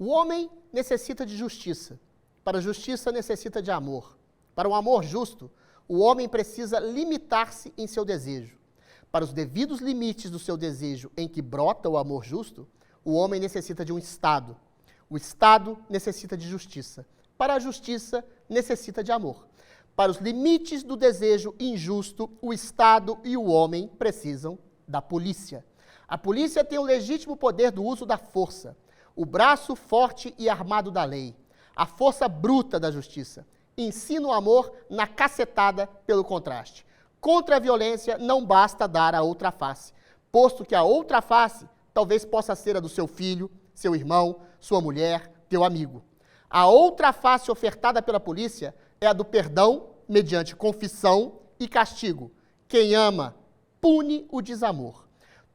O homem necessita de justiça. Para a justiça necessita de amor. Para um amor justo, o homem precisa limitar-se em seu desejo. Para os devidos limites do seu desejo em que brota o amor justo, o homem necessita de um Estado. O Estado necessita de justiça. Para a justiça, necessita de amor. Para os limites do desejo injusto, o Estado e o homem precisam da polícia. A polícia tem o legítimo poder do uso da força, o braço forte e armado da lei, a força bruta da justiça. Ensina o amor na cacetada pelo contraste. Contra a violência não basta dar a outra face, posto que a outra face talvez possa ser a do seu filho, seu irmão, sua mulher, teu amigo. A outra face ofertada pela polícia é a do perdão mediante confissão e castigo. Quem ama, pune o desamor.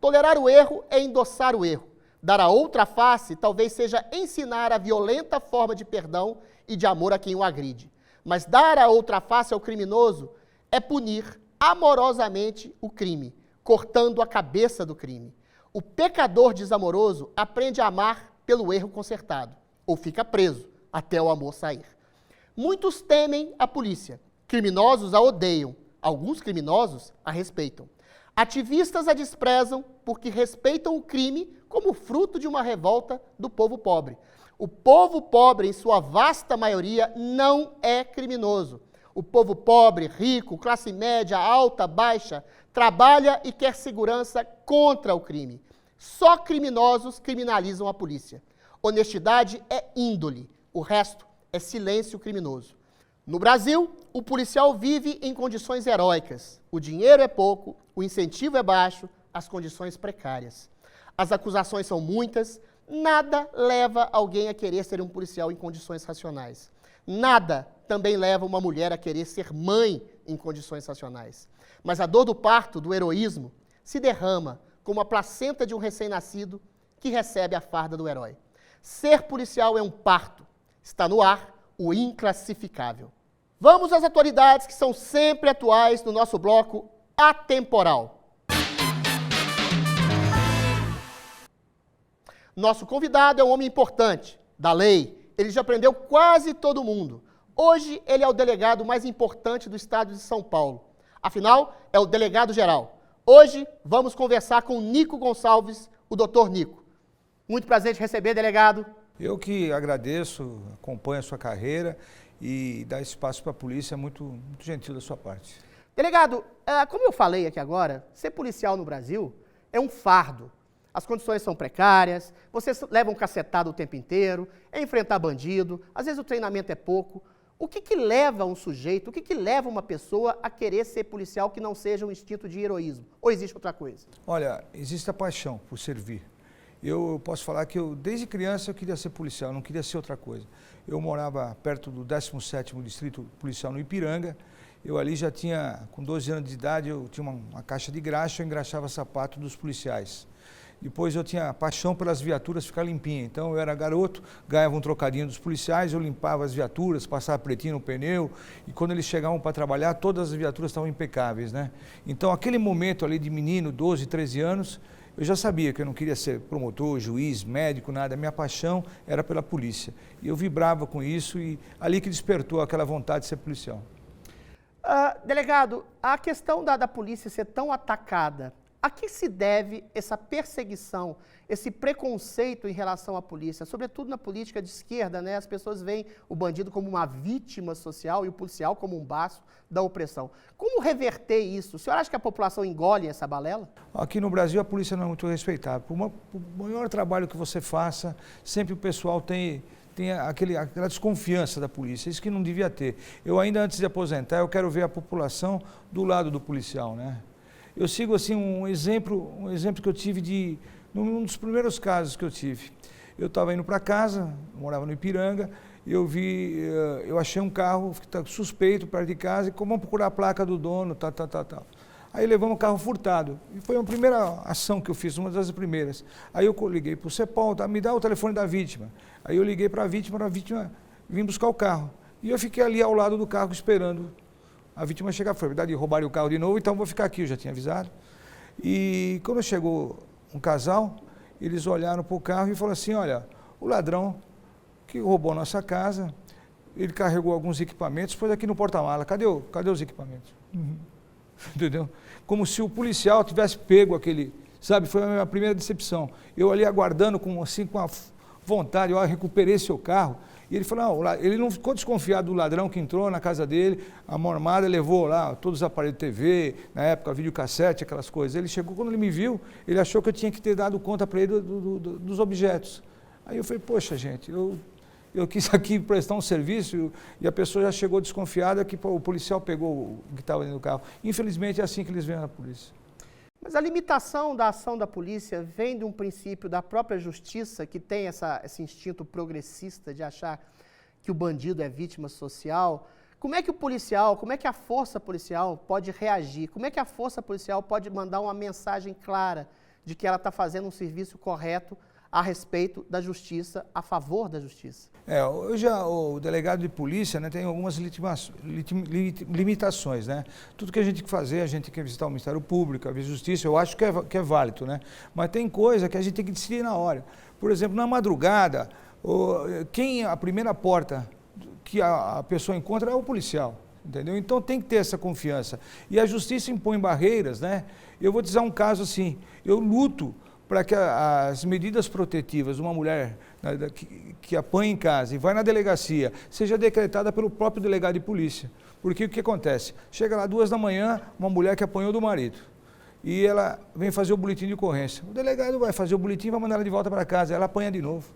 Tolerar o erro é endossar o erro. Dar a outra face talvez seja ensinar a violenta forma de perdão e de amor a quem o agride. Mas dar a outra face ao criminoso é punir amorosamente o crime, cortando a cabeça do crime. O pecador desamoroso aprende a amar pelo erro consertado, ou fica preso até o amor sair. Muitos temem a polícia, criminosos a odeiam, alguns criminosos a respeitam. Ativistas a desprezam porque respeitam o crime como fruto de uma revolta do povo pobre. O povo pobre, em sua vasta maioria, não é criminoso. O povo pobre, rico, classe média, alta, baixa, trabalha e quer segurança contra o crime. Só criminosos criminalizam a polícia. Honestidade é índole, o resto é silêncio criminoso. No Brasil, o policial vive em condições heróicas. O dinheiro é pouco, o incentivo é baixo, as condições precárias. As acusações são muitas, nada leva alguém a querer ser um policial em condições racionais. Nada também leva uma mulher a querer ser mãe em condições racionais. Mas a dor do parto, do heroísmo, se derrama como a placenta de um recém-nascido que recebe a farda do herói. Ser policial é um parto. Está no ar o inclassificável. Vamos às atualidades que são sempre atuais no nosso bloco atemporal. Nosso convidado é um homem importante, da lei. Ele já prendeu quase todo mundo. Hoje ele é o delegado mais importante do estado de São Paulo. Afinal, é o delegado-geral. Hoje vamos conversar com Nico Gonçalves, o doutor Nico. Muito prazer te receber, delegado. Eu que agradeço, acompanho a sua carreira e dar espaço para a polícia é muito gentil da sua parte. Delegado, como eu falei aqui agora, ser policial no Brasil é um fardo. As condições são precárias, vocês levam cacetado o tempo inteiro, é enfrentar bandido, às vezes o treinamento é pouco. O que leva um sujeito, o que leva uma pessoa a querer ser policial que não seja um instinto de heroísmo? Ou existe outra coisa? Olha, existe a paixão por servir. Eu posso falar que desde criança eu queria ser policial, não queria ser outra coisa. Eu morava perto do 17º Distrito Policial no Ipiranga. Eu ali já tinha, com 12 anos de idade, eu tinha uma caixa de graxa, eu engraxava sapato dos policiais. Depois eu tinha paixão pelas viaturas ficar limpinha. Então eu era garoto, ganhava um trocadinho dos policiais, eu limpava as viaturas, passava pretinho no pneu, e quando eles chegavam para trabalhar, todas as viaturas estavam impecáveis, né? Então aquele momento ali de menino, 12, 13 anos, eu já sabia que eu não queria ser promotor, juiz, médico, nada. A minha paixão era pela polícia. E eu vibrava com isso e ali que despertou aquela vontade de ser policial. Delegado, a questão da polícia ser tão atacada, a que se deve essa perseguição, esse preconceito em relação à polícia? Sobretudo na política de esquerda, né? As pessoas veem o bandido como uma vítima social e o policial como um baço da opressão. Como reverter isso? O senhor acha que a população engole essa balela? Aqui no Brasil a polícia não é muito respeitada. Por maior trabalho que você faça, sempre o pessoal tem aquela desconfiança da polícia, isso que não devia ter. Eu ainda antes de aposentar, eu quero ver a população do lado do policial, né? Eu sigo assim um exemplo que eu tive num dos primeiros casos que eu tive. Eu estava indo para casa, morava no Ipiranga, e eu achei um carro suspeito perto de casa, e vamos procurar a placa do dono, tal. Aí levamos o carro furtado. E foi a primeira ação que eu fiz, uma das primeiras. Aí eu liguei para o CEPOL, me dá o telefone da vítima. Aí eu liguei para a vítima vir buscar o carro. E eu fiquei ali ao lado do carro esperando a vítima chegar. Foi verdade, roubaram o carro de novo, então vou ficar aqui, eu já tinha avisado. E quando chegou um casal, eles olharam para o carro e falaram assim, olha, o ladrão que roubou a nossa casa, ele carregou alguns equipamentos, pôs aqui no porta-mala. Cadê os equipamentos? Entendeu? Como se o policial tivesse pego aquele, sabe? Foi a minha primeira decepção. Eu ali aguardando com a vontade, eu recuperei seu carro. E ele falou, não, ele não ficou desconfiado do ladrão que entrou na casa dele, a mão armada, levou lá todos os aparelhos de TV, na época videocassete, aquelas coisas. Ele chegou, quando ele me viu, ele achou que eu tinha que ter dado conta para ele dos objetos. Aí eu falei, poxa gente, eu quis aqui prestar um serviço e a pessoa já chegou desconfiada que o policial pegou o que estava dentro do carro. Infelizmente é assim que eles veem na polícia. Mas a limitação da ação da polícia vem de um princípio da própria justiça, que tem esse instinto progressista de achar que o bandido é vítima social. Como é que o policial, como é que a força policial pode reagir? Como é que a força policial pode mandar uma mensagem clara de que ela está fazendo um serviço correto a respeito da justiça, a favor da justiça? Hoje o delegado de polícia, né, tem algumas limitações, né? Tudo que a gente tem que fazer, a gente tem que visitar o Ministério Público, a Justiça, eu acho que é válido, né? Mas tem coisa que a gente tem que decidir na hora. Por exemplo, na madrugada, a primeira porta que a pessoa encontra é o policial, entendeu? Então tem que ter essa confiança. E a Justiça impõe barreiras, né? Eu vou dizer um caso assim, eu luto para que as medidas protetivas de uma mulher que apanha em casa e vai na delegacia seja decretada pelo próprio delegado de polícia. Porque o que acontece? Chega lá 2 da manhã, uma mulher que apanhou do marido e ela vem fazer o boletim de ocorrência. O delegado vai fazer o boletim e vai mandar ela de volta para casa, ela apanha de novo.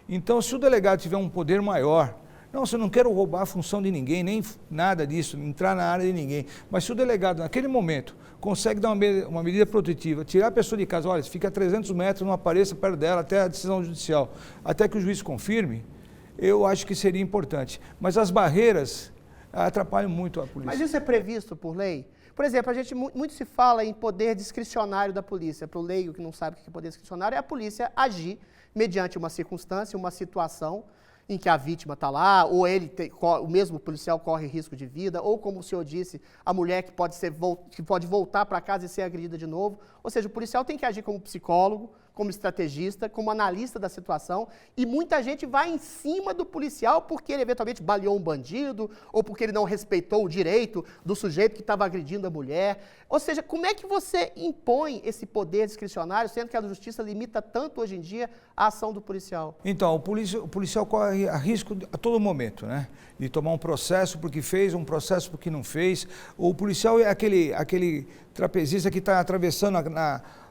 Então, se o delegado tiver um poder maior, não, eu não quero roubar a função de ninguém, nem nada disso, entrar na área de ninguém, mas se o delegado, naquele momento, consegue dar uma medida protetiva, tirar a pessoa de casa, olha, fica a 300 metros, não apareça perto dela até a decisão judicial, até que o juiz confirme, eu acho que seria importante. Mas as barreiras atrapalham muito a polícia. Mas isso é previsto por lei? Por exemplo, muito se fala em poder discricionário da polícia. Para o leigo que não sabe o que é poder discricionário, é a polícia agir mediante uma circunstância, uma situação em que a vítima está lá, ou o mesmo policial corre risco de vida, ou, como o senhor disse, a mulher que pode voltar para casa e ser agredida de novo. Ou seja, o policial tem que agir como psicólogo, como estrategista, como analista da situação, e muita gente vai em cima do policial porque ele eventualmente baleou um bandido, ou porque ele não respeitou o direito do sujeito que estava agredindo a mulher. Ou seja, como é que você impõe esse poder discricionário, sendo que a justiça limita tanto hoje em dia a ação do policial? Então, o policial corre a risco a todo momento, né? De tomar um processo porque fez, um processo porque não fez. O policial é aquele trapezista que está atravessando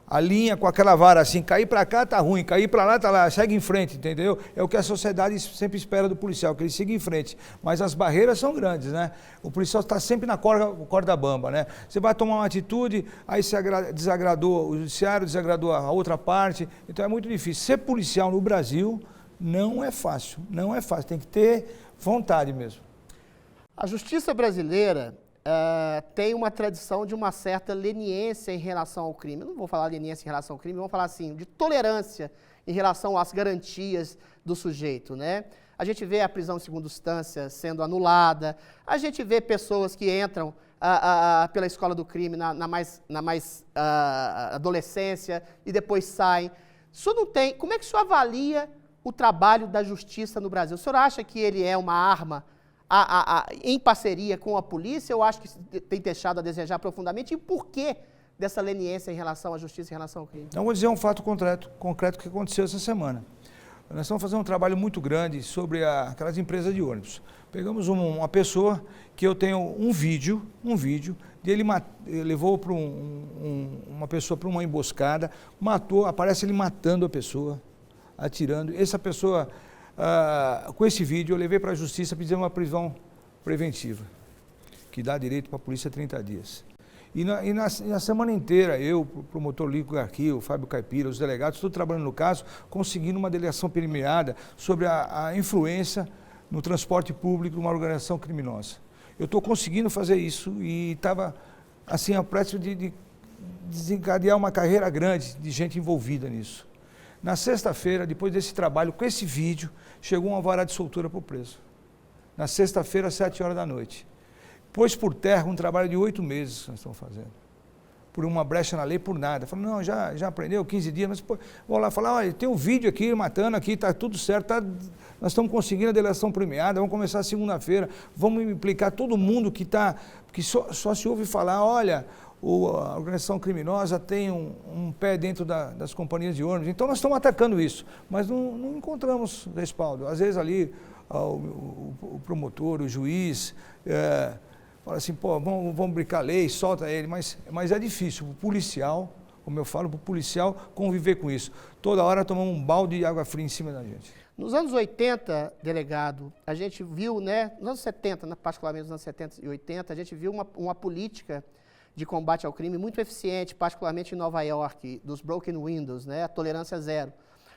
a linha com aquela vara assim, cair para cá tá ruim, cair para lá tá lá, segue em frente, entendeu? É o que a sociedade sempre espera do policial, que ele siga em frente. Mas as barreiras são grandes, né? O policial está sempre na corda bamba, né? Você vai tomar uma atitude, aí se desagradou o judiciário, desagradou a outra parte, então é muito difícil. Ser policial no Brasil não é fácil, tem que ter vontade mesmo. A justiça brasileira tem uma tradição de uma certa leniência em relação ao crime. Eu não vou falar leniência em relação ao crime, vamos falar assim, de tolerância em relação às garantias do sujeito, né? A gente vê a prisão em segunda instância sendo anulada, a gente vê pessoas que entram pela escola do crime na mais adolescência e depois saem. Isso não tem. Como é que o senhor avalia o trabalho da justiça no Brasil? O senhor acha que ele é uma arma em parceria com a polícia? Eu acho que tem deixado a desejar profundamente. E por que dessa leniência em relação à justiça, em relação ao crime? Então, vou dizer um fato concreto que aconteceu essa semana. Nós estamos fazendo um trabalho muito grande sobre aquelas empresas de ônibus. Pegamos uma pessoa que eu tenho um vídeo dele levou para uma pessoa para uma emboscada, aparece ele matando a pessoa, atirando. Essa pessoa, com esse vídeo, eu levei para a justiça pedir uma prisão preventiva, que dá direito para a polícia 30 dias. E na semana inteira, eu, o promotor Lico Garquio, o Fábio Caipira, os delegados, tudo trabalhando no caso, conseguindo uma delegação premiada sobre a influência no transporte público de uma organização criminosa. Eu estou conseguindo fazer isso e estava, assim, a prestes de desencadear uma carreira grande de gente envolvida nisso. Na sexta-feira, depois desse trabalho, com esse vídeo, chegou uma vara de soltura para o preso. Na sexta-feira, às 7 horas da noite. Pôs por terra um trabalho de 8 meses que nós estamos fazendo. por uma brecha na lei, por nada. Fala, não, já aprendeu 15 dias, mas pô, vou lá falar, olha, tem um vídeo aqui matando aqui, está tudo certo, nós estamos conseguindo a delação premiada, vamos começar segunda-feira, vamos implicar todo mundo que só se ouve falar, olha, a organização criminosa tem um pé dentro das companhias de ônibus, então nós estamos atacando isso, mas não encontramos respaldo. Às vezes ali o promotor, o juiz, fala assim, pô, vamos brincar a lei, solta ele, mas é difícil, o policial, como eu falo, para o policial conviver com isso. Toda hora tomar um balde de água fria em cima da gente. Nos anos 80, delegado, a gente viu, né, nos anos 70, particularmente nos anos 70 e 80, a gente viu uma política de combate ao crime muito eficiente, particularmente em Nova York, dos broken windows, né, a tolerância zero.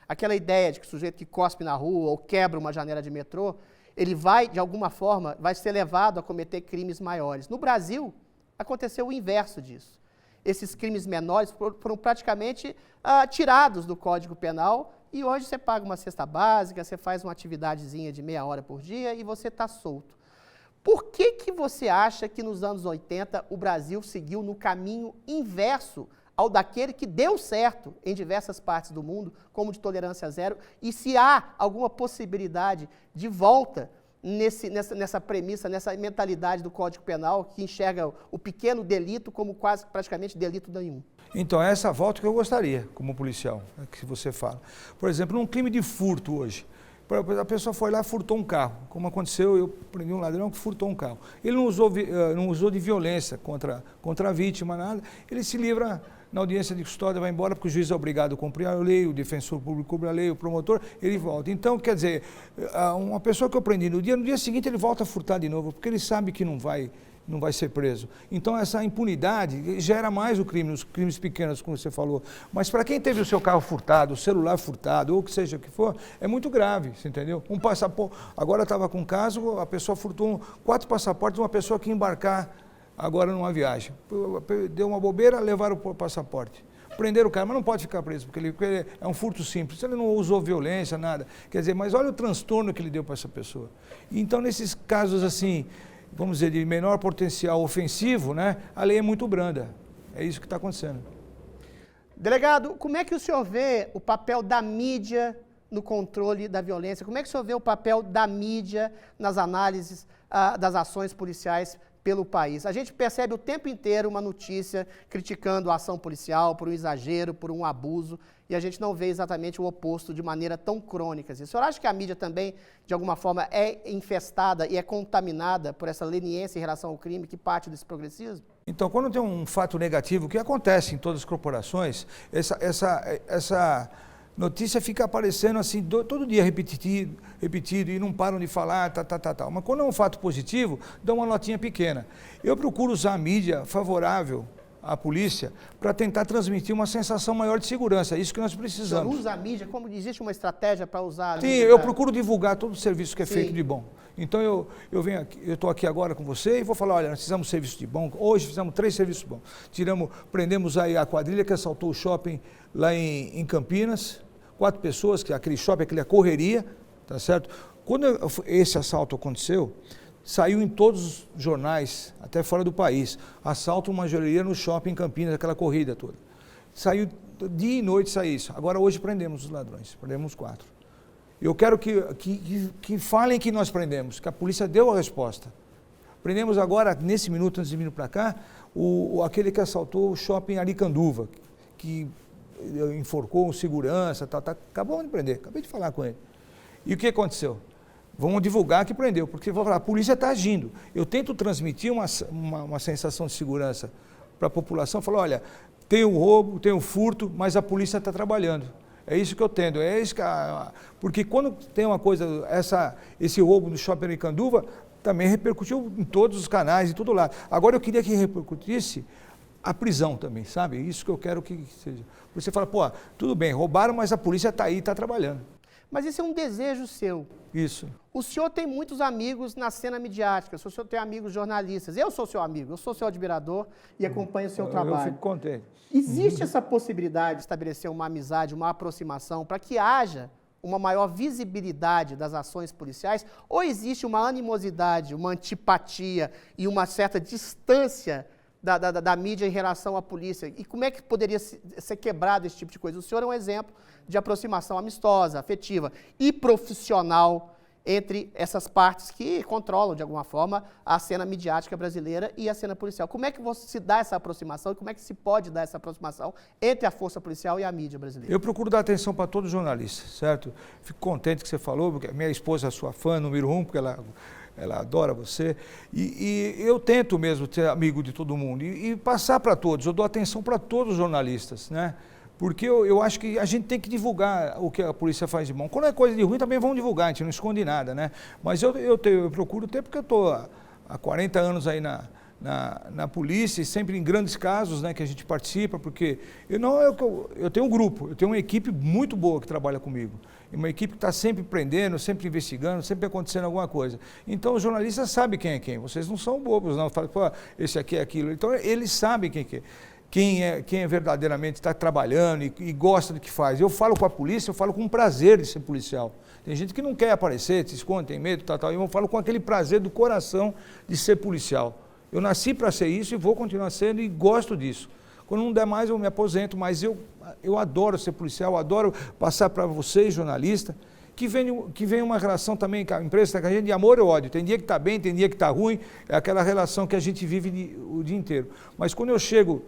Aquela ideia de que o sujeito que cospe na rua ou quebra uma janela de metrô, ele vai, de alguma forma, vai ser levado a cometer crimes maiores. No Brasil, aconteceu o inverso disso. Esses crimes menores foram praticamente tirados do Código Penal e hoje você paga uma cesta básica, você faz uma atividadezinha de meia hora por dia e você está solto. Por que você acha que nos anos 80 o Brasil seguiu no caminho inverso ao daquele que deu certo em diversas partes do mundo, como de tolerância zero, e se há alguma possibilidade de volta nessa premissa, nessa mentalidade do Código Penal que enxerga o pequeno delito como quase praticamente delito nenhum? Então, é essa volta que eu gostaria, como policial, que você fala. Por exemplo, num crime de furto hoje, a pessoa foi lá e furtou um carro, como aconteceu, eu prendi um ladrão que furtou um carro. Ele não usou de violência contra a vítima, nada, ele se livra na audiência de custódia, vai embora, porque o juiz é obrigado a cumprir a lei, o defensor público cumpre a lei, o promotor, ele volta. Então, quer dizer, uma pessoa que eu prendi no dia seguinte ele volta a furtar de novo, porque ele sabe que não vai ser preso. Então, essa impunidade gera mais o crime, os crimes pequenos, como você falou. Mas para quem teve o seu carro furtado, o celular furtado, ou o que seja o que for, é muito grave, você entendeu? Um passaporte, agora estava com um caso, a pessoa furtou 4 passaportes de uma pessoa que ia embarcar agora numa viagem. Deu uma bobeira, levaram o passaporte. Prenderam o cara, mas não pode ficar preso, porque ele é um furto simples. Ele não usou violência, nada. Quer dizer, mas olha o transtorno que ele deu para essa pessoa. Então, nesses casos assim, vamos dizer, de menor potencial ofensivo, né, a lei é muito branda. É isso que está acontecendo. Delegado, como é que o senhor vê o papel da mídia no controle da violência? Como é que o senhor vê o papel da mídia nas análises das ações policiais pelo país? A gente percebe o tempo inteiro uma notícia criticando a ação policial por um exagero, por um abuso, e a gente não vê exatamente o oposto de maneira tão crônica. O senhor acha que a mídia também, de alguma forma, é infestada e é contaminada por essa leniência em relação ao crime que parte desse progressismo? Então, quando tem um fato negativo, que acontece em todas as corporações, essa notícia fica aparecendo assim, todo dia repetido, e não param de falar, tal. Mas quando é um fato positivo, dá uma notinha pequena. Eu procuro usar a mídia favorável à polícia para tentar transmitir uma sensação maior de segurança. É isso que nós precisamos. O senhor usa a mídia? Como existe uma estratégia para usar a mídia? Sim, eu procuro divulgar todo o serviço que é feito de bom. Então eu venho aqui, eu estou aqui agora com você e vou falar, olha, nós fizemos serviço de bom, hoje fizemos 3 serviços bons. Prendemos aí a quadrilha que assaltou o shopping lá em Campinas, 4 pessoas, que aquele shopping, aquela correria, tá certo? Quando esse assalto aconteceu, saiu em todos os jornais, até fora do país, assalto uma joalheria no shopping em Campinas, aquela corrida toda. Saiu dia e noite, saiu isso. Agora hoje prendemos os ladrões, prendemos 4. Eu quero que falem que nós prendemos, que a polícia deu a resposta. Prendemos agora, nesse minuto, antes de vir para cá, aquele que assaltou o shopping Aricanduva, que enforcou um segurança, acabamos de prender, acabei de falar com ele. E o que aconteceu? Vamos divulgar que prendeu, porque vou falar, a polícia está agindo. Eu tento transmitir uma sensação de segurança para a população, falar, olha, tem o roubo, tem o furto, mas a polícia está trabalhando. É isso que eu tento, porque quando tem uma coisa, esse roubo no shopping Aricanduva, também repercutiu em todos os canais, em todo lado. Agora eu queria que repercutisse a prisão também, sabe? Isso que eu quero que seja. Você fala, pô, tudo bem, roubaram, mas a polícia está aí, está trabalhando. Mas isso é um desejo seu. Isso. O senhor tem muitos amigos na cena midiática, o senhor tem amigos jornalistas. Eu sou seu amigo, eu sou seu admirador e acompanho o seu trabalho. Eu fico contente. Existe essa possibilidade de estabelecer uma amizade, uma aproximação, para que haja uma maior visibilidade das ações policiais? Ou existe uma animosidade, uma antipatia e uma certa distância da mídia em relação à polícia? E como é que poderia ser quebrado esse tipo de coisa? O senhor é um exemplo de aproximação amistosa, afetiva e profissional entre essas partes que controlam, de alguma forma, a cena midiática brasileira e a cena policial. Como é que se dá essa aproximação e como é que se pode dar essa aproximação entre a força policial e a mídia brasileira? Eu procuro dar atenção para todos os jornalistas, certo? Fico contente que você falou, porque minha esposa é sua fã número 1, porque ela adora você. E eu tento mesmo ser amigo de todo mundo e passar para todos. Eu dou atenção para todos os jornalistas, né? Porque eu acho que a gente tem que divulgar o que a polícia faz de bom. Quando é coisa de ruim, também vamos divulgar, a gente não esconde nada, né? Mas eu procuro ter, porque eu estou há 40 anos aí na polícia, e sempre em grandes casos, né, que a gente participa, porque eu tenho um grupo, eu tenho uma equipe muito boa que trabalha comigo. E uma equipe que está sempre prendendo, sempre investigando, sempre acontecendo alguma coisa. Então os jornalistas sabem quem é quem. Vocês não são bobos, não. Falam, pô, esse aqui é aquilo. Então eles sabem quem é. Quem verdadeiramente está trabalhando e gosta do que faz. Eu falo com a polícia, eu falo com prazer de ser policial. Tem gente que não quer aparecer, se esconde, tem medo, tal. Eu falo com aquele prazer do coração de ser policial. Eu nasci para ser isso e vou continuar sendo e gosto disso. Quando não der mais, eu me aposento, mas eu adoro ser policial, adoro passar para vocês, jornalistas, que vem uma relação também com a empresa, com a gente, de amor e ódio. Tem dia que está bem, tem dia que está ruim, é aquela relação que a gente vive o dia inteiro. Mas quando eu chego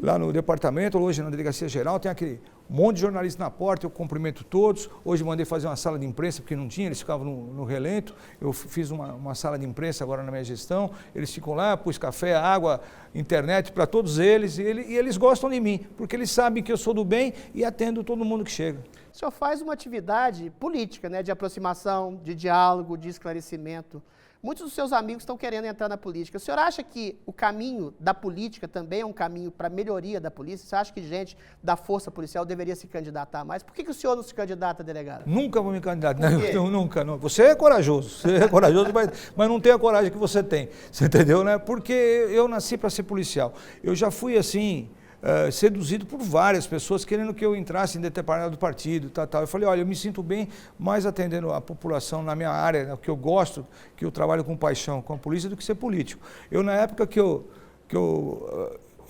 lá no departamento, hoje na delegacia geral, tem aquele monte de jornalistas na porta, eu cumprimento todos. Hoje mandei fazer uma sala de imprensa, porque não tinha, eles ficavam no relento. Eu fiz uma sala de imprensa agora na minha gestão, eles ficam lá, pus café, água, internet para todos eles, e eles gostam de mim, porque eles sabem que eu sou do bem e atendo todo mundo que chega. O senhor faz uma atividade política, né, de aproximação, de diálogo, de esclarecimento. Muitos dos seus amigos estão querendo entrar na política. O senhor acha que o caminho da política também é um caminho para a melhoria da polícia? Você acha que gente da força policial deveria se candidatar mais? Por que o senhor não se candidata, delegado? Nunca vou me candidatar. Nunca. Você é corajoso, mas não tem a coragem que você tem. Você entendeu, né? Porque eu nasci para ser policial. Eu já fui assim, seduzido por várias pessoas querendo que eu entrasse em determinado partido, tal. Eu falei, olha, eu me sinto bem mais atendendo a população na minha área, que eu gosto, que eu trabalho com paixão, com a polícia, do que ser político. Na época que eu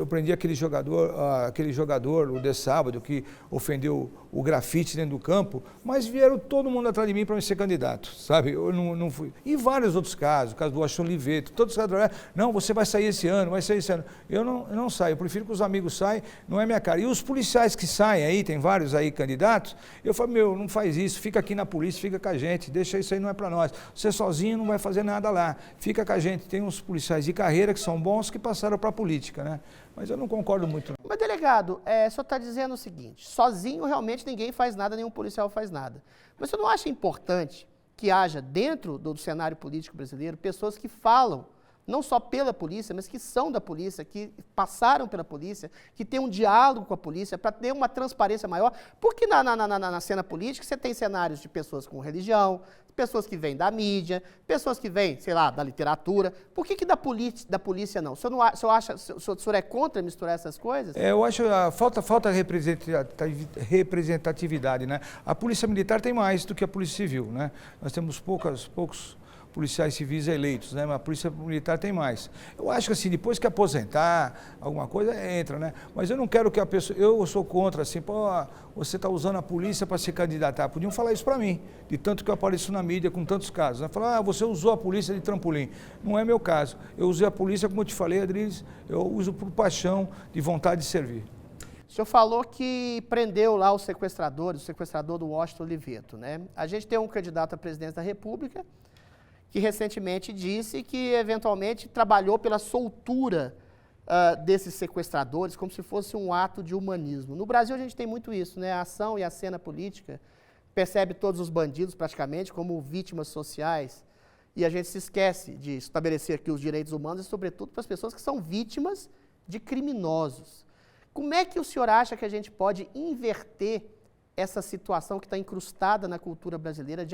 prendi aquele jogador, o de sábado, que ofendeu o grafite dentro do campo, mas vieram todo mundo atrás de mim para me ser candidato, sabe? Eu não fui. E vários outros casos, o caso do Ashton Liveto, todos os casos, não, você vai sair esse ano, vai sair esse ano. Eu não saio, eu prefiro que os amigos saiam, não é minha cara. E os policiais que saem aí, tem vários aí candidatos, eu falo, não faz isso, fica aqui na polícia, fica com a gente, deixa isso aí, não é para nós. Você sozinho não vai fazer nada lá, fica com a gente. Tem uns policiais de carreira que são bons, que passaram para a política, né? Mas eu não concordo muito. Não. Mas, delegado, o senhor está dizendo o seguinte, sozinho realmente ninguém faz nada, nenhum policial faz nada. Mas o senhor não acha importante que haja dentro do cenário político brasileiro pessoas que falam, não só pela polícia, mas que são da polícia, que passaram pela polícia, que têm um diálogo com a polícia, para ter uma transparência maior? Porque na cena política você tem cenários de pessoas com religião, pessoas que vêm da mídia, pessoas que vêm, sei lá, da literatura. Por que da polícia não? O senhor é contra misturar essas coisas? Eu acho que falta representatividade, né? A polícia militar tem mais do que a polícia civil, né? Nós temos poucos policiais civis eleitos, né? Mas a polícia militar tem mais. Eu acho que assim, depois que aposentar, alguma coisa entra, né? Mas eu não quero que a pessoa, eu sou contra, assim, você está usando a polícia para se candidatar. Podiam falar isso para mim, de tanto que eu apareço na mídia com tantos casos, né? Falar, você usou a polícia de trampolim. Não é meu caso. Eu usei a polícia, como eu te falei, Adriles, eu uso por paixão, de vontade de servir. O senhor falou que prendeu lá os sequestradores, o sequestrador do Ashton Liveto, né? A gente tem um candidato à presidência da República que recentemente disse que, eventualmente, trabalhou pela soltura desses sequestradores, como se fosse um ato de humanismo. No Brasil, a gente tem muito isso, né? A ação e a cena política percebe todos os bandidos, praticamente, como vítimas sociais, e a gente se esquece de estabelecer aqui os direitos humanos, e, sobretudo, para as pessoas que são vítimas de criminosos. Como é que o senhor acha que a gente pode inverter essa situação que está incrustada na cultura brasileira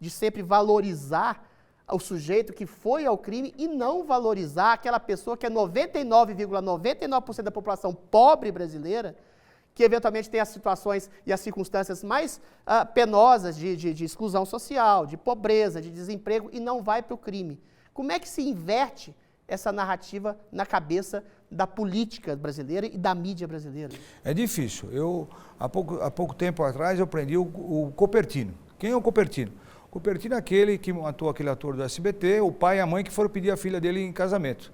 de sempre valorizar o sujeito que foi ao crime e não valorizar aquela pessoa que é 99,99% da população pobre brasileira, que eventualmente tem as situações e as circunstâncias mais penosas de exclusão social, de pobreza, de desemprego, e não vai para o crime? Como é que se inverte essa narrativa na cabeça da política brasileira e da mídia brasileira? É difícil. Há pouco tempo atrás, eu prendi o Copertino. Quem é o Copertino? O Copertino é aquele que matou aquele ator do SBT, o pai e a mãe que foram pedir a filha dele em casamento.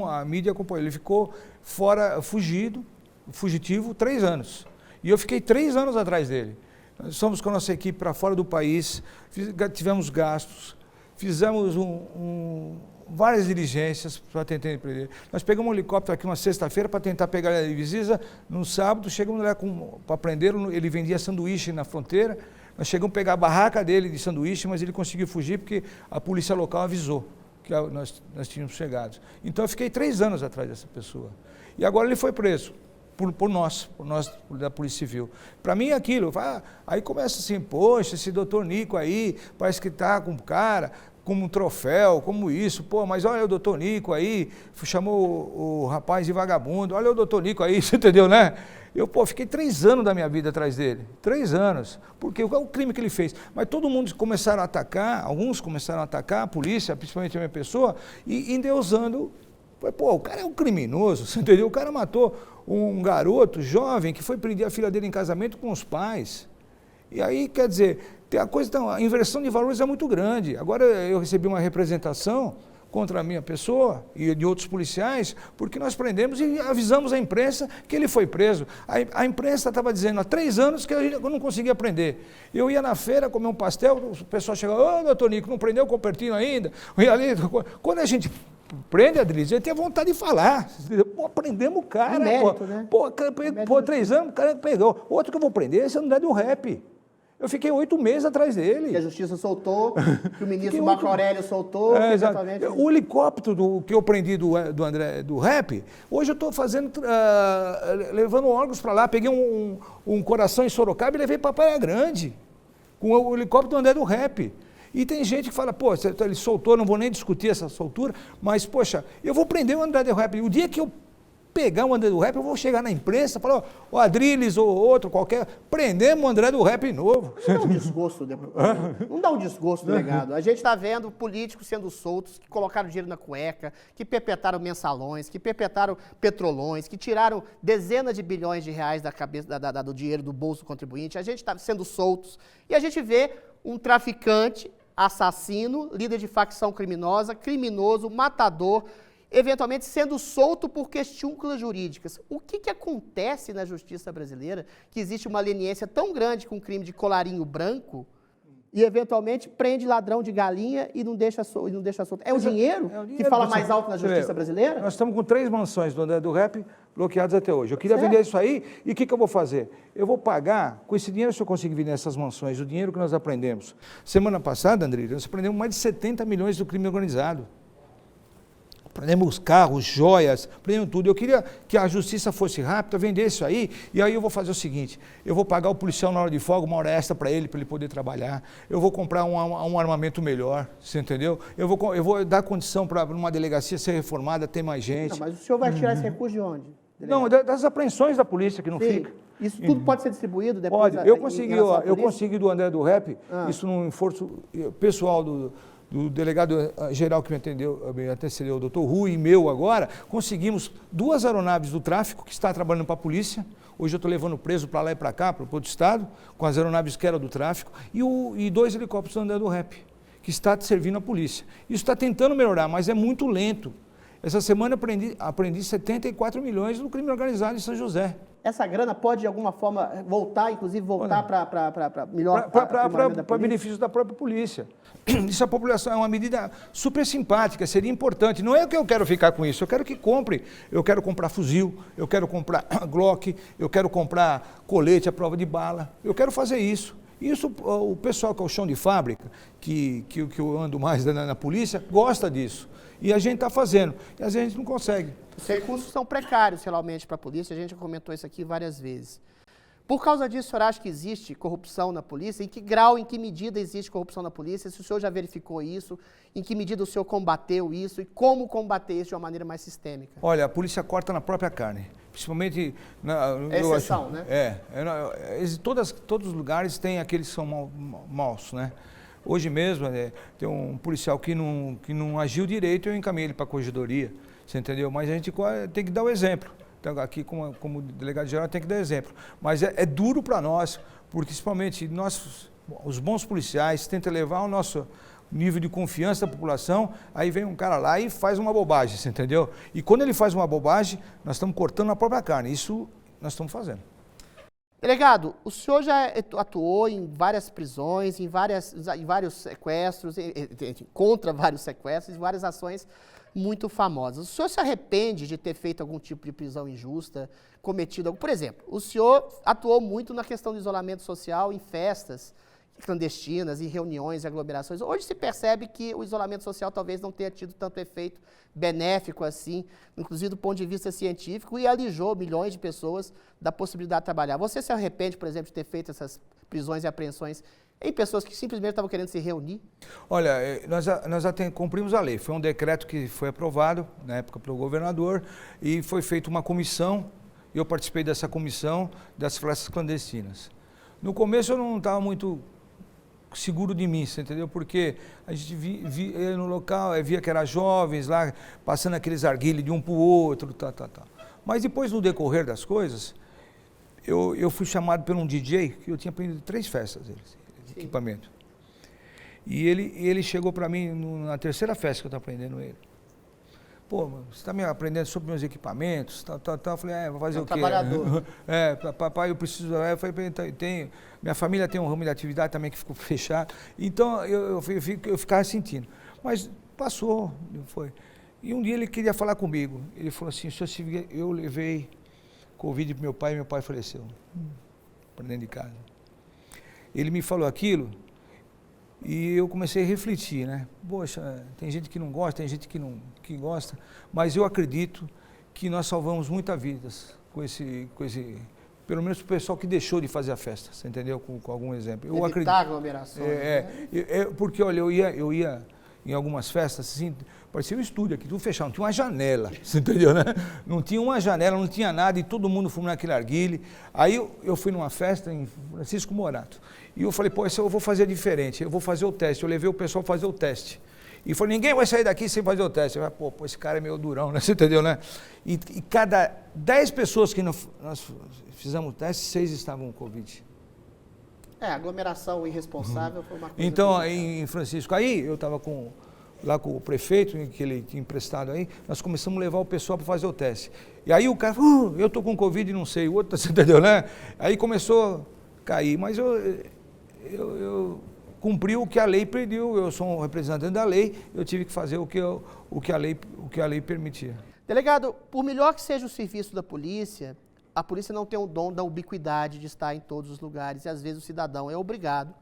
A mídia acompanhou. Ele ficou fugitivo 3 anos. E eu fiquei 3 anos atrás dele. Nós fomos com a nossa equipe para fora do país, tivemos gastos, fizemos várias diligências para tentar prender. Nós pegamos um helicóptero aqui uma sexta-feira para tentar pegar ele em Visiza. No sábado, chegamos lá para prendê-lo. Ele vendia sanduíche na fronteira. Nós chegamos a pegar a barraca dele de sanduíche, mas ele conseguiu fugir porque a polícia local avisou que nós tínhamos chegado. Então eu fiquei 3 anos atrás dessa pessoa. E agora ele foi preso por nós da Polícia Civil. Para mim é aquilo. Aí começa assim, poxa, esse doutor Nico aí, parece que está com um cara, como um troféu, como isso. Pô, mas olha o doutor Nico aí, chamou o rapaz de vagabundo, olha o doutor Nico aí, você entendeu, né? Eu, fiquei 3 anos da minha vida atrás dele, 3 anos, porque qual é o crime que ele fez? Mas todo mundo começaram a atacar, alguns começaram a atacar a polícia, principalmente a minha pessoa, e endeusando. Pô, o cara é um criminoso, você entendeu? O cara matou um garoto jovem que foi pedir a filha dele em casamento com os pais. E aí, quer dizer, a inversão de valores é muito grande. Agora eu recebi uma representação contra a minha pessoa e de outros policiais, porque nós prendemos e avisamos a imprensa que ele foi preso. A imprensa estava dizendo há 3 anos que eu não conseguia prender. Eu ia na feira comer um pastel, o pessoal chegava, ô, doutor Nico, não prendeu o Copertino ainda? E ali, quando a gente prende, Adriles, ele tem vontade de falar. Pô, prendemos o cara. Mérito, né? Pô, 3 anos, o cara pegou. Outro que eu vou prender, esse é o André do Rap. Eu fiquei 8 meses atrás dele. Que a justiça soltou, que o ministro Marco Aurélio soltou. Exatamente. O helicóptero que eu prendi do André do Rap, hoje eu estou levando órgãos para lá. Peguei um coração em Sorocaba e levei para Praia Grande, com o helicóptero do André do Rap. E tem gente que fala, pô, ele soltou, não vou nem discutir essa soltura, mas, poxa, eu vou prender o André do Rap. O dia que eu pegar o André do Rap, eu vou chegar na imprensa e falar, o Adriles ou outro qualquer, prendemos o André do Rap novo. Não dá um desgosto, não dá um desgosto, delegado. A gente está vendo políticos sendo soltos, que colocaram dinheiro na cueca, que perpetraram mensalões, que perpetraram petrolões, que tiraram dezenas de bilhões de reais da cabeça, do dinheiro do bolso do contribuinte. A gente está sendo soltos e a gente vê um traficante, assassino, líder de facção criminosa, criminoso, matador, eventualmente sendo solto por questúnculas jurídicas. O que acontece na justiça brasileira que existe uma leniência tão grande com o crime de colarinho branco e eventualmente prende ladrão de galinha e não deixa solto? É o dinheiro que fala mais alto na justiça brasileira? Nós estamos com 3 mansões do André do Rap bloqueadas até hoje. Eu queria vender isso aí e o que eu vou fazer? Eu vou pagar, com esse dinheiro, se eu conseguir vender essas mansões, o dinheiro que nós aprendemos. Semana passada, André, nós aprendemos mais de 70 milhões do crime organizado. Prendemos carros, joias, prendemos tudo. Eu queria que a justiça fosse rápida, vender isso aí, e aí eu vou fazer o seguinte, eu vou pagar o policial na hora de folga, 1 hora extra para ele poder trabalhar, eu vou comprar um armamento melhor, você entendeu? Eu vou dar condição para uma delegacia ser reformada, ter mais gente. Não, mas o senhor vai tirar esse recurso de onde? Não, das apreensões da polícia que não fica. Isso tudo pode ser distribuído depois? Pode. Eu consegui do André do Rap, isso num esforço pessoal do delegado-geral que me antecedeu, o doutor Rui, e meu agora, conseguimos 2 aeronaves do tráfico, que está trabalhando para a polícia. Hoje eu estou levando preso para lá e para cá, para o outro estado, com as aeronaves que eram do tráfico, e 2 helicópteros do André do Rap, que está servindo a polícia. Isso está tentando melhorar, mas é muito lento. Essa semana aprendi 74 milhões no crime organizado em São José. Essa grana pode, de alguma forma, voltar para melhor... Para benefício da própria polícia. Isso a população é uma medida super simpática, seria importante. Não é que eu quero ficar com isso, eu quero que compre. Eu quero comprar fuzil, eu quero comprar Glock, eu quero comprar colete à prova de bala. Eu quero fazer isso. Isso, o pessoal que é o chão de fábrica, que eu ando mais na polícia, gosta disso. E a gente está fazendo, e às vezes a gente não consegue. Os recursos são precários, realmente, para a polícia, a gente já comentou isso aqui várias vezes. Por causa disso, o senhor acha que existe corrupção na polícia? Em que grau, em que medida existe corrupção na polícia? Se o senhor já verificou isso, em que medida o senhor combateu isso e como combater isso de uma maneira mais sistêmica? Olha, a polícia corta na própria carne, principalmente... É exceção, né? Todos os lugares têm aqueles que são maus, né? Hoje mesmo, tem um policial que não agiu direito, eu encaminhei ele para a corregedoria, você entendeu? Mas a gente tem que dar o exemplo. Então, aqui, como delegado geral, tem que dar exemplo. Mas é duro para nós, porque principalmente nós, os bons policiais, tentam levar o nosso nível de confiança da população, aí vem um cara lá e faz uma bobagem, você entendeu? E quando ele faz uma bobagem, nós estamos cortando a própria carne. Isso nós estamos fazendo. Delegado, o senhor já atuou em várias prisões, em vários sequestros, contra vários sequestros, em várias ações muito famosas. O senhor se arrepende de ter feito algum tipo de prisão injusta, cometido... Por exemplo, o senhor atuou muito na questão do isolamento social em festas clandestinas, em reuniões e aglomerações. Hoje se percebe que o isolamento social talvez não tenha tido tanto efeito benéfico assim, inclusive do ponto de vista científico, e alijou milhões de pessoas da possibilidade de trabalhar. Você se arrepende, por exemplo, de ter feito essas prisões e apreensões em pessoas que simplesmente estavam querendo se reunir? Olha, nós até cumprimos a lei. Foi um decreto que foi aprovado, na época, pelo governador, e foi feita uma comissão, e eu participei dessa comissão das festas clandestinas. No começo eu não estava muito seguro de mim, você entendeu? Porque a gente via no local, via que eram jovens lá, passando aqueles arguilhos de um para o outro, tal. Mas depois, no decorrer das coisas, eu fui chamado por um DJ, que eu tinha aprendido 3 festas de equipamento. E ele chegou para mim na terceira festa que eu estava aprendendo ele. Pô, você está me aprendendo sobre meus equipamentos, tal. Eu falei, vou fazer o quê? Trabalhador. Papai, eu preciso... Eu falei, minha família tem um ramo de atividade também que ficou fechado. Então, eu ficava sentindo. Mas passou, foi. E um dia ele queria falar comigo. Ele falou assim, eu levei Covid para meu pai e meu pai faleceu. Para dentro de casa. Ele me falou aquilo... E eu comecei a refletir, né? Poxa, tem gente que não gosta, tem gente que gosta, mas eu acredito que nós salvamos muitas vidas com esse pelo menos o pessoal que deixou de fazer a festa, você entendeu? Com algum exemplo. Eu acredito. Evitar aglomerações. Porque, olha, eu ia em algumas festas, assim, parecia um estúdio aqui, tudo fechado, não tinha uma janela, você entendeu, né? Não tinha uma janela, não tinha nada, e todo mundo fumando aquele arguile. Aí eu fui numa festa em Francisco Morato, e eu falei, pô, isso eu vou fazer diferente, eu vou fazer o teste. Eu levei o pessoal fazer o teste. E falei, ninguém vai sair daqui sem fazer o teste. Eu falei, pô, esse cara é meio durão, né? Você entendeu, né? E cada 10 pessoas que nós fizemos o teste, 6 estavam com Covid. Aglomeração irresponsável foi uma coisa... Então, aí em Francisco, aí eu estava lá com o prefeito, que ele tinha emprestado aí, nós começamos a levar o pessoal para fazer o teste. E aí o cara falou, eu estou com Covid e não sei, o outro, você entendeu, né? Aí começou a cair, mas eu cumpri o que a lei pediu, eu sou um representante da lei, eu tive que fazer o que a lei permitia. Delegado, por melhor que seja o serviço da polícia, a polícia não tem o dom da ubiquidade de estar em todos os lugares, e às vezes o cidadão é obrigado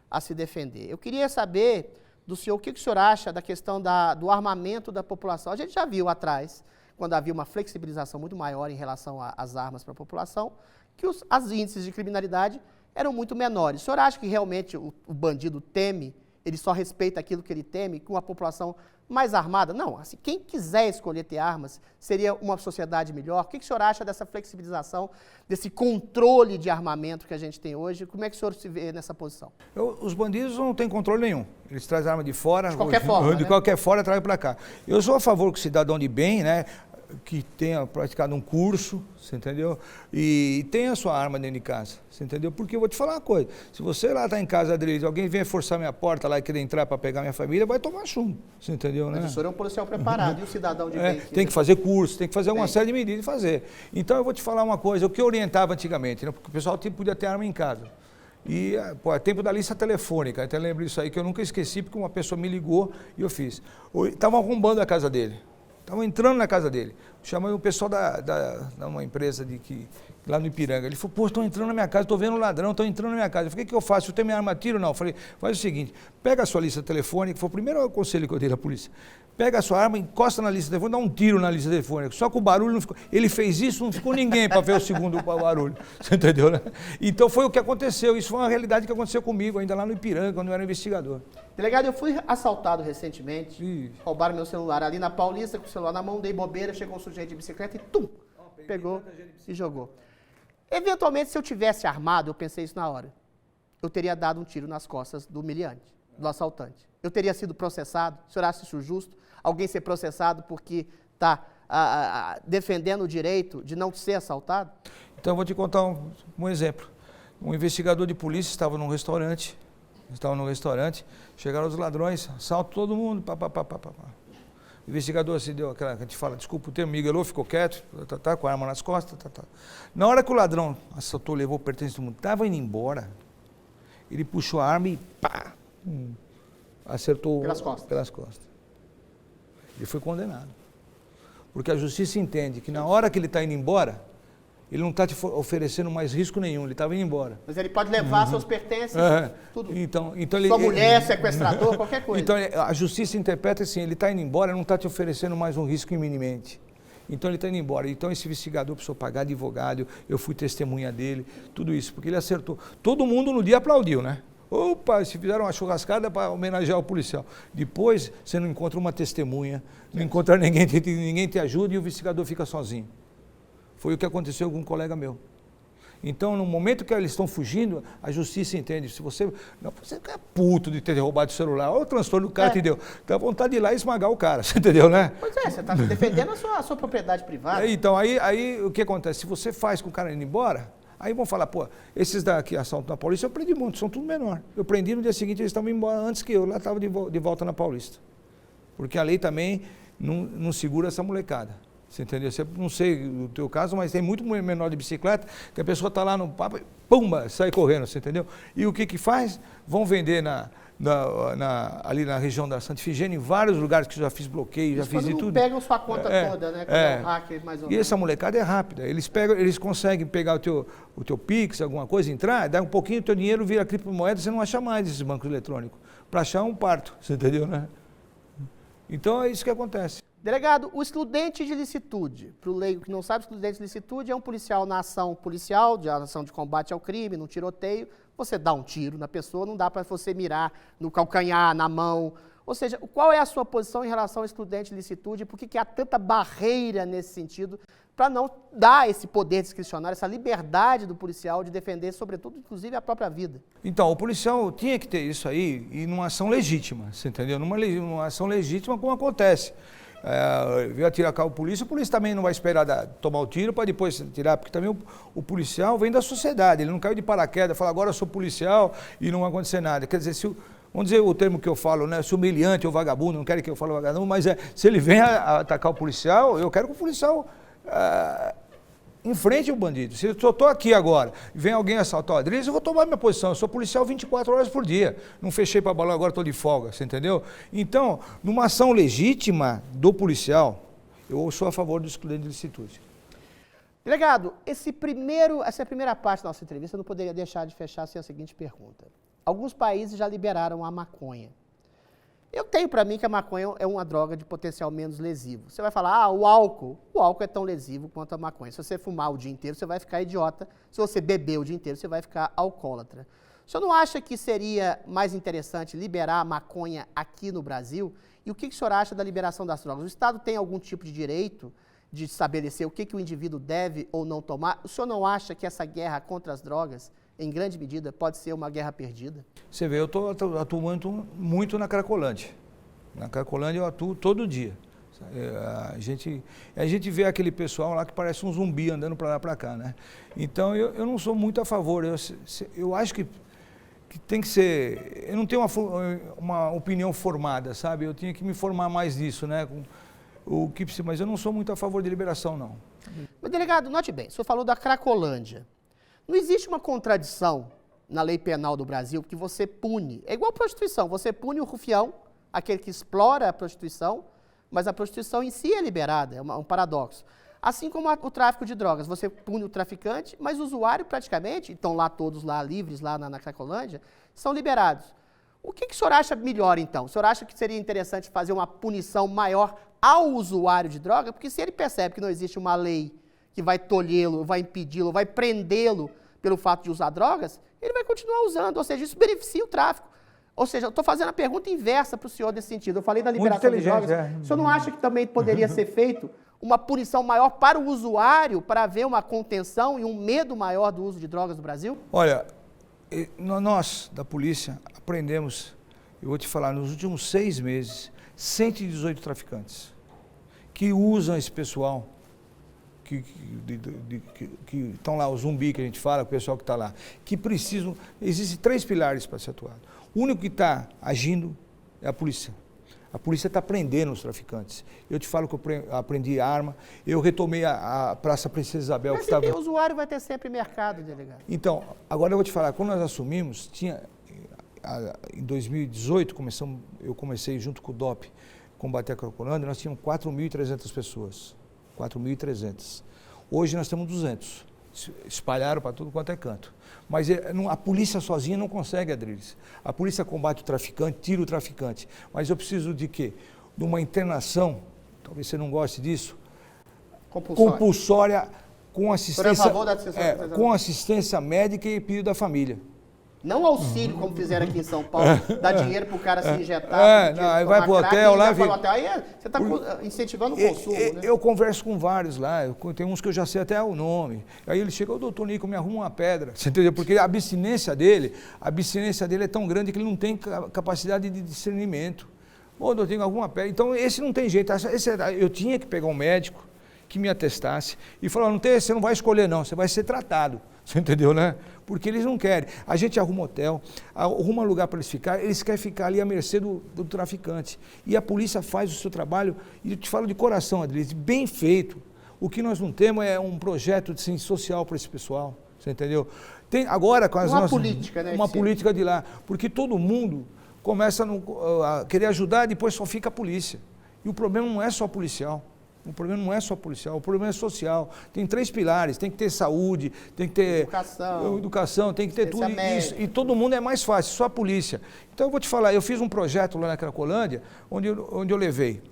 a se defender. Eu queria saber do senhor o que o senhor acha da questão do armamento da população. A gente já viu atrás, quando havia uma flexibilização muito maior em relação às armas para a população, que os índices de criminalidade eram muito menores. O senhor acha que realmente o bandido teme, ele só respeita aquilo que ele teme, com a população mais armada? Não, assim, quem quiser escolher ter armas, seria uma sociedade melhor. O que o senhor acha dessa flexibilização, desse controle de armamento que a gente tem hoje? Como é que o senhor se vê nessa posição? Os bandidos não têm controle nenhum. Eles trazem arma de fora. De qualquer forma, de qualquer forma, trazem para cá. Eu sou a favor que o cidadão de bem, né, que tenha praticado um curso, você entendeu? E tenha a sua arma dentro de casa, você entendeu? Porque eu vou te falar uma coisa, se você lá está em casa dele, alguém vem forçar minha porta lá e querer entrar para pegar minha família, vai tomar chumbo, você entendeu, né? Mas o senhor é um policial preparado, e o cidadão de bem? Tem que fazer curso, tem que fazer uma série de medidas e fazer. Então eu vou te falar uma coisa, o que eu orientava antigamente, né? Porque o pessoal podia ter arma em casa. E, é tempo da lista telefônica, até lembro disso aí, que eu nunca esqueci, porque uma pessoa me ligou e eu fiz. Estavam arrombando a casa dele. Estavam entrando na casa dele. Chamei o pessoal da uma empresa lá no Ipiranga. Ele falou, pô, estão entrando na minha casa, estou vendo um ladrão, estão entrando na minha casa. Eu falei, o que eu faço? Eu tenho minha arma, tiro? Não. Eu falei, faz o seguinte, pega a sua lista telefônica, foi o primeiro conselho que eu dei da polícia. Pega a sua arma, encosta na lista telefônica, dá um tiro na lista telefônica. Só que o barulho não ficou... Ele fez isso, não ficou ninguém para ver o segundo barulho. Você entendeu, né? Então foi o que aconteceu. Isso foi uma realidade que aconteceu comigo, ainda lá no Ipiranga, quando eu era investigador. Delegado, eu fui assaltado recentemente, roubaram meu celular ali na Paulista, com o celular na mão, dei bobeira, chegou um sujeito de bicicleta e pegou e jogou. Eventualmente, se eu tivesse armado, eu pensei isso na hora, eu teria dado um tiro nas costas do humilhante. do assaltante. Eu teria sido processado? O senhor acha isso justo? Alguém ser processado porque está defendendo o direito de não ser assaltado? Então, eu vou te contar um exemplo. Um investigador de polícia estava num restaurante, chegaram os ladrões, assaltam todo mundo, O investigador se deu aquela, que a gente fala, desculpa o termo, miguelou, ficou quieto, com a arma nas costas, Na hora que o ladrão assaltou, levou o pertence do mundo, estava indo embora, ele puxou a arma e acertou pelas costas. Ele foi condenado. Porque a justiça entende que na hora que ele está indo embora, ele não está te oferecendo mais risco nenhum, ele estava indo embora. Mas ele pode levar seus pertences, tudo. Então sua mulher, sequestrador, qualquer coisa. Então a justiça interpreta assim, ele está indo embora, não está te oferecendo mais um risco iminente. Então ele está indo embora. Então esse investigador precisou pagar advogado, eu fui testemunha dele, tudo isso, porque ele acertou. Todo mundo no dia aplaudiu, né? Opa, se fizeram uma churrascada para homenagear o policial. Depois você não encontra uma testemunha, não encontra ninguém te ajuda e o investigador fica sozinho. Foi o que aconteceu com um colega meu. Então, no momento que eles estão fugindo, a justiça entende. Se você é puto de ter roubado o celular, olha o transtorno que o cara te deu. Dá vontade de ir lá e esmagar o cara, você entendeu, né? Pois é, você está defendendo a sua propriedade privada. Então, aí o que acontece? Se você faz com o cara indo embora, aí vão falar, pô, esses daqui assaltam na Paulista, eu prendi muito, são tudo menor. Eu prendi no dia seguinte, eles estavam indo embora antes que eu, lá estava de volta na Paulista. Porque a lei também não segura essa molecada. Você entendeu? Não sei o teu caso, mas tem muito menor de bicicleta, que a pessoa está lá no papo e pumba, sai correndo, você entendeu? E o que faz? Vão vender ali na região da Santa Ifigênia, em vários lugares que eu já fiz bloqueio, já fiz de tudo. Pegam sua conta toda, né? Com o hacker, mais ou menos. E essa molecada é rápida, eles conseguem pegar o teu Pix, alguma coisa, entrar, dar um pouquinho, o teu dinheiro vira criptomoeda, você não acha mais esses bancos eletrônicos. Para achar um parto, você entendeu, né? Então é isso que acontece. Delegado, o excludente de licitude, para o leigo que não sabe, o excludente de licitude é um policial na ação policial, de ação de combate ao crime, num tiroteio, você dá um tiro na pessoa, não dá para você mirar no calcanhar, na mão. Ou seja, qual é a sua posição em relação ao excludente de licitude? Por que há tanta barreira nesse sentido para não dar esse poder discricionário, essa liberdade do policial de defender, sobretudo, inclusive, a própria vida? Então, o policial tinha que ter isso aí e numa ação legítima, você entendeu? Numa ação legítima como acontece. Veio atirar com a polícia também não vai esperar tomar o tiro para depois tirar, porque também o policial vem da sociedade, ele não caiu de paraquedas, fala agora eu sou policial e não vai acontecer nada. Quer dizer, vamos dizer o termo que eu falo, né? Se humilhante ou vagabundo, não quero que eu fale vagabundo, mas se ele vem a atacar o policial, eu quero que o policial enfrente o bandido. Se eu estou aqui agora e vem alguém assaltar o Adriles, eu vou tomar minha posição. Eu sou policial 24 horas por dia. Não fechei para balão, agora estou de folga, você entendeu? Então, numa ação legítima do policial, eu sou a favor do excludente de licitude. Delegado, essa primeira parte da nossa entrevista eu não poderia deixar de fechar sem a seguinte pergunta. Alguns países já liberaram a maconha. Eu tenho para mim que a maconha é uma droga de potencial menos lesivo. Você vai falar, o álcool é tão lesivo quanto a maconha. Se você fumar o dia inteiro, você vai ficar idiota. Se você beber o dia inteiro, você vai ficar alcoólatra. O senhor não acha que seria mais interessante liberar a maconha aqui no Brasil? E o que o senhor acha da liberação das drogas? O Estado tem algum tipo de direito de estabelecer o que o indivíduo deve ou não tomar? O senhor não acha que essa guerra contra as drogas, em grande medida, pode ser uma guerra perdida? Você vê, eu atuo muito na Cracolândia. Na Cracolândia eu atuo todo dia. A gente vê aquele pessoal lá que parece um zumbi andando para lá para cá, né? Então eu não sou muito a favor. Eu acho que tem que ser... Eu não tenho uma opinião formada, sabe? Eu tinha que me formar mais nisso, né? Mas eu não sou muito a favor de liberação, não. Mas, delegado, note bem, o senhor falou da Cracolândia. Não existe uma contradição na lei penal do Brasil que você pune. É igual a prostituição, você pune o rufião, aquele que explora a prostituição, mas a prostituição em si é liberada, é um paradoxo. Assim como o tráfico de drogas, você pune o traficante, mas o usuário praticamente, estão lá todos lá livres, lá na Cracolândia, são liberados. O que o senhor acha melhor, então? O senhor acha que seria interessante fazer uma punição maior ao usuário de droga? Porque se ele percebe que não existe uma lei que vai tolhê-lo, vai impedi-lo, vai prendê-lo pelo fato de usar drogas, ele vai continuar usando, ou seja, isso beneficia o tráfico. Ou seja, eu estou fazendo a pergunta inversa para o senhor nesse sentido. Eu falei da liberação de drogas. O senhor não acha que também poderia ser feito uma punição maior para o usuário, para haver uma contenção e um medo maior do uso de drogas no Brasil? Olha, nós, da polícia, aprendemos, eu vou te falar, nos últimos 6 meses, 118 traficantes que usam esse pessoal, que estão lá, o zumbi que a gente fala, o pessoal que está lá, que precisam, existem 3 pilares para ser atuado. O único que está agindo é a polícia. A polícia está prendendo os traficantes. Eu te falo que eu aprendi arma, eu retomei a Praça Princesa Isabel. Mas o usuário vai ter sempre mercado, delegado. Então, agora eu vou te falar, quando nós assumimos, em 2018, eu comecei junto com o DOP, combater a Cracolândia, nós tínhamos 4.300 pessoas. 4.300. Hoje nós temos 200. Espalharam para tudo quanto é canto. Mas a polícia sozinha não consegue, Adriles. A polícia combate o traficante, tira o traficante. Mas eu preciso de quê? De uma internação, talvez você não goste disso, compulsória com assistência, com assistência médica e pedido da família. Não auxílio, como fizeram aqui em São Paulo, dar dinheiro para o cara se injetar. Não, aí vai para o hotel lá. Aí você está incentivando o consumo, né? Eu converso com vários lá, tem uns que eu já sei até o nome. Aí ele chega, doutor Nico, me arruma uma pedra. Você entendeu? Porque a abstinência dele é tão grande que ele não tem capacidade de discernimento. Ô, doutor, tem alguma pedra? Então, esse não tem jeito. Eu tinha que pegar um médico que me atestasse e falar, você não vai escolher não, você vai ser tratado. Você entendeu, né? Porque eles não querem. A gente arruma hotel, arruma lugar para eles querem ficar ali à mercê do traficante. E a polícia faz o seu trabalho, e eu te falo de coração, Adriles, bem feito. O que nós não temos é um projeto assim, social para esse pessoal, você entendeu? Tem agora com uma política, né? Uma política de lá, porque todo mundo começa a querer ajudar e depois só fica a polícia. E o problema não é só policial. O problema não é só policial, o problema é social. Tem 3 pilares, tem que ter saúde, tem que ter educação, tem que ter tudo isso. E todo mundo é mais fácil, só a polícia. Então eu vou te falar, eu fiz um projeto lá na Cracolândia, onde eu levei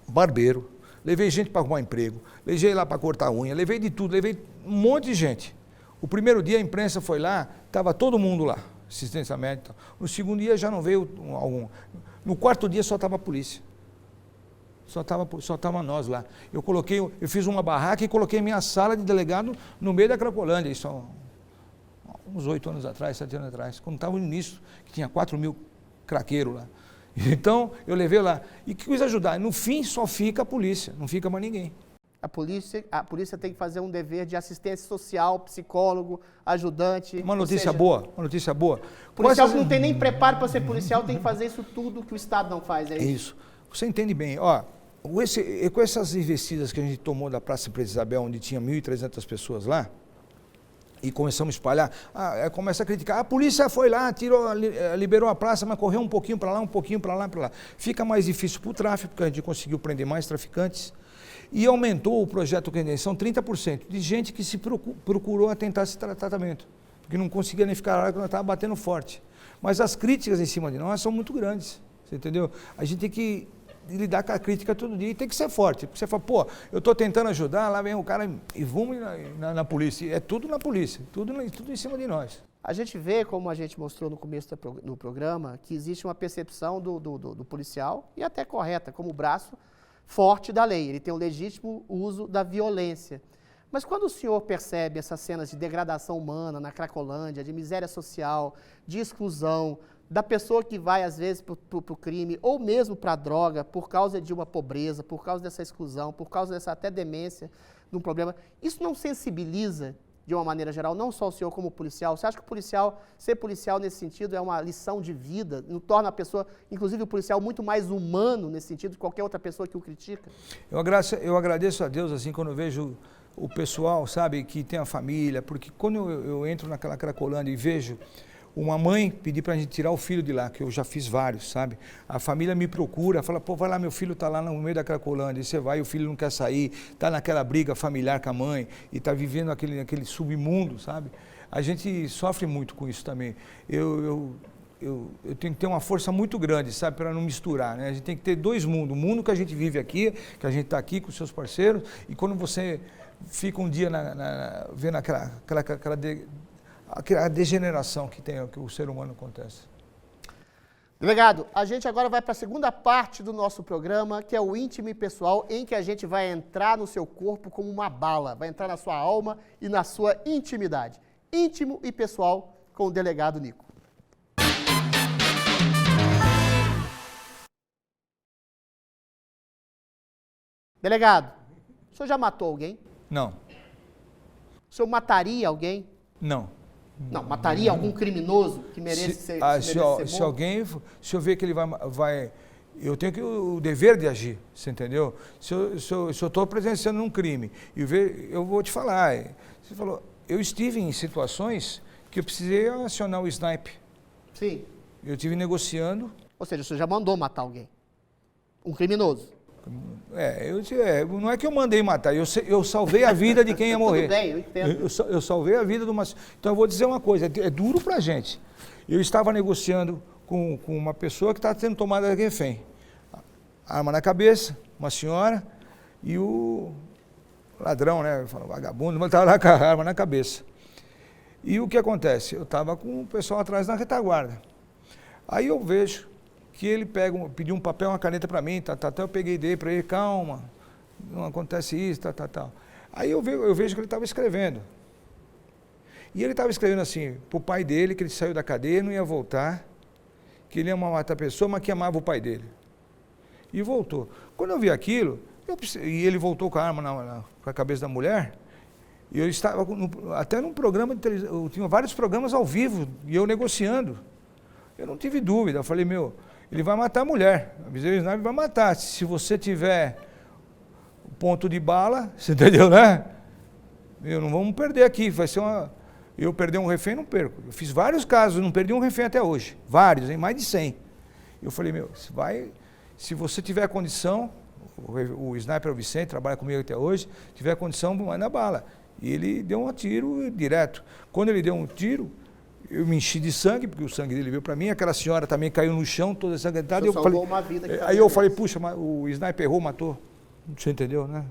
barbeiro, levei gente para arrumar emprego, levei lá para cortar unha, levei de tudo, levei um monte de gente. O primeiro dia a imprensa foi lá, estava todo mundo lá, assistência médica. No segundo dia já não veio algum. No 4º dia só estava a polícia. Só estava nós lá. Eu fiz uma barraca e coloquei minha sala de delegado no meio da Cracolândia, isso há uns 8 anos atrás, 7 anos atrás, quando estava no início, que tinha 4.000 craqueiros lá. Então, eu levei lá. E que quis ajudar. No fim, só fica a polícia, não fica mais ninguém. A polícia tem que fazer um dever de assistência social, psicólogo, ajudante. Uma notícia boa. O policial que não tem nem preparo para ser policial tem que fazer isso tudo que o Estado não faz, é isso? Isso. Você entende bem, com essas investidas que a gente tomou da Praça Princesa Isabel, onde tinha 1.300 pessoas lá, e começamos a espalhar, começa a criticar, a polícia foi lá, liberou a praça, mas correu um pouquinho para lá, um pouquinho para lá, para lá. Fica mais difícil para o tráfico, porque a gente conseguiu prender mais traficantes, e aumentou o projeto de isenção 30% de gente que se procurou a tentar esse tratamento, porque não conseguia nem ficar lá, porque nós estávamos batendo forte. Mas as críticas em cima de nós são muito grandes, você entendeu? A gente tem que lidar com a crítica todo dia e tem que ser forte. Porque você fala, eu estou tentando ajudar, lá vem o cara e vamos na polícia. É tudo na polícia, tudo em cima de nós. A gente vê, como a gente mostrou no começo do programa, que existe uma percepção do policial, e até correta, como braço forte da lei. Ele tem o legítimo uso da violência. Mas quando o senhor percebe essas cenas de degradação humana na Cracolândia, de miséria social, de exclusão, da pessoa que vai, às vezes, para o crime, ou mesmo para a droga, por causa de uma pobreza, por causa dessa exclusão, por causa dessa até demência, de um problema, isso não sensibiliza, de uma maneira geral, não só o senhor como policial? Você acha que ser policial nesse sentido é uma lição de vida, não torna a pessoa, inclusive o policial, muito mais humano nesse sentido, de qualquer outra pessoa que o critica? Eu agradeço a Deus, assim, quando eu vejo o pessoal, sabe, que tem a família, porque quando eu entro naquela Cracolândia e vejo uma mãe pedir para a gente tirar o filho de lá, que eu já fiz vários, sabe? A família me procura, fala, vai lá, meu filho está lá no meio da Cracolândia, e você vai, o filho não quer sair, está naquela briga familiar com a mãe, e está vivendo aquele submundo, sabe? A gente sofre muito com isso também. Eu tenho que ter uma força muito grande, sabe, para não misturar, né? A gente tem que ter 2 mundos, o mundo que a gente vive aqui, que a gente está aqui com os seus parceiros, e quando você fica um dia vendo a degeneração que o ser humano acontece. Delegado, a gente agora vai para a segunda parte do nosso programa, que é o íntimo e pessoal, em que a gente vai entrar no seu corpo como uma bala, vai entrar na sua alma e na sua intimidade. Íntimo e pessoal com o delegado Nico. Delegado, o senhor já matou alguém? Não, O senhor mataria alguém? não. Não, mataria algum criminoso que merece ser morto? Se alguém, se eu ver que ele vai eu tenho o dever de agir, você entendeu? Se eu estou presenciando um crime, eu vou te falar, você falou, eu estive em situações que eu precisei acionar o sniper. Sim. Eu estive negociando. Ou seja, o senhor já mandou matar alguém? Um criminoso? Não é que eu mandei matar, eu salvei a vida de quem ia morrer. Tudo bem, eu entendo. Eu salvei a vida de uma... Então eu vou dizer uma coisa, é duro pra gente. Eu estava negociando com uma pessoa que está sendo tomada de refém. Arma na cabeça, uma senhora, e o ladrão, né? Eu falo, vagabundo, mas estava lá com a arma na cabeça. E o que acontece? Eu estava com o pessoal atrás na retaguarda. Aí eu vejo que ele pediu um papel, uma caneta para mim, eu peguei dele para ele, calma, não acontece isso, tal. Aí eu vejo que ele estava escrevendo. E ele estava escrevendo assim, para o pai dele, que ele saiu da cadeia, não ia voltar, que ele ia matar a pessoa, mas que amava o pai dele. E voltou. Quando eu vi aquilo, e ele voltou com a arma com a cabeça da mulher, e eu estava até num programa de televisão, eu tinha vários programas ao vivo, e eu negociando. Eu não tive dúvida, eu falei, ele vai matar a mulher, avisei o sniper, vai matar. Se você tiver o ponto de bala, você entendeu, né? Não vamos perder aqui, vai ser eu perder um refém, não perco. Eu fiz vários casos, não perdi um refém até hoje, vários, mais de 100. Eu falei, se você tiver condição, o sniper, o Vicente, trabalha comigo até hoje, tiver condição, vai na bala. E ele deu um tiro direto. Quando ele deu um tiro, eu me enchi de sangue, porque o sangue dele veio para mim, aquela senhora também caiu no chão, toda sanguentada. Aí eu falei, puxa, o sniper errou, matou. Você entendeu, né?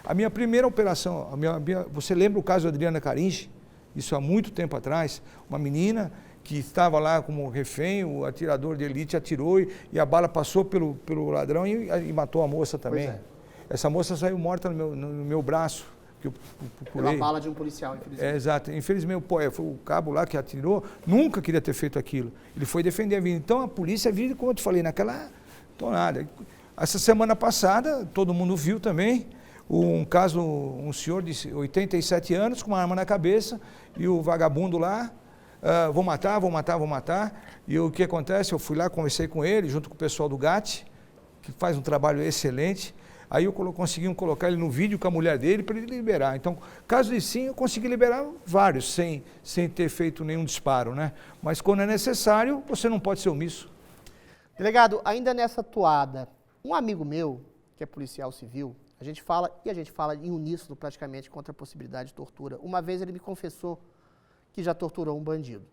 A minha primeira operação, você lembra o caso da Adriana Carinche? Isso há muito tempo atrás, uma menina que estava lá como refém, o atirador de elite atirou e a bala passou pelo ladrão e matou a moça também. Essa moça saiu morta no meu braço. Que eu procurei. Pela bala de um policial, infelizmente. Exato. Infelizmente, foi o cabo lá que atirou, nunca queria ter feito aquilo. Ele foi defender a vida. Então, a polícia vive, como eu te falei, naquela tonada. Essa semana passada, todo mundo viu também, um senhor de 87 anos com uma arma na cabeça e o vagabundo lá, vou matar. E o que acontece? Eu fui lá, conversei com ele, junto com o pessoal do GAT, que faz um trabalho excelente. Aí conseguimos colocar ele no vídeo com a mulher dele para ele liberar. Então, caso de sim, eu consegui liberar vários, sem ter feito nenhum disparo, né? Mas quando é necessário, você não pode ser omisso. Delegado, ainda nessa toada, um amigo meu, que é policial civil, a gente fala em uníssono praticamente contra a possibilidade de tortura. Uma vez ele me confessou que já torturou um bandido.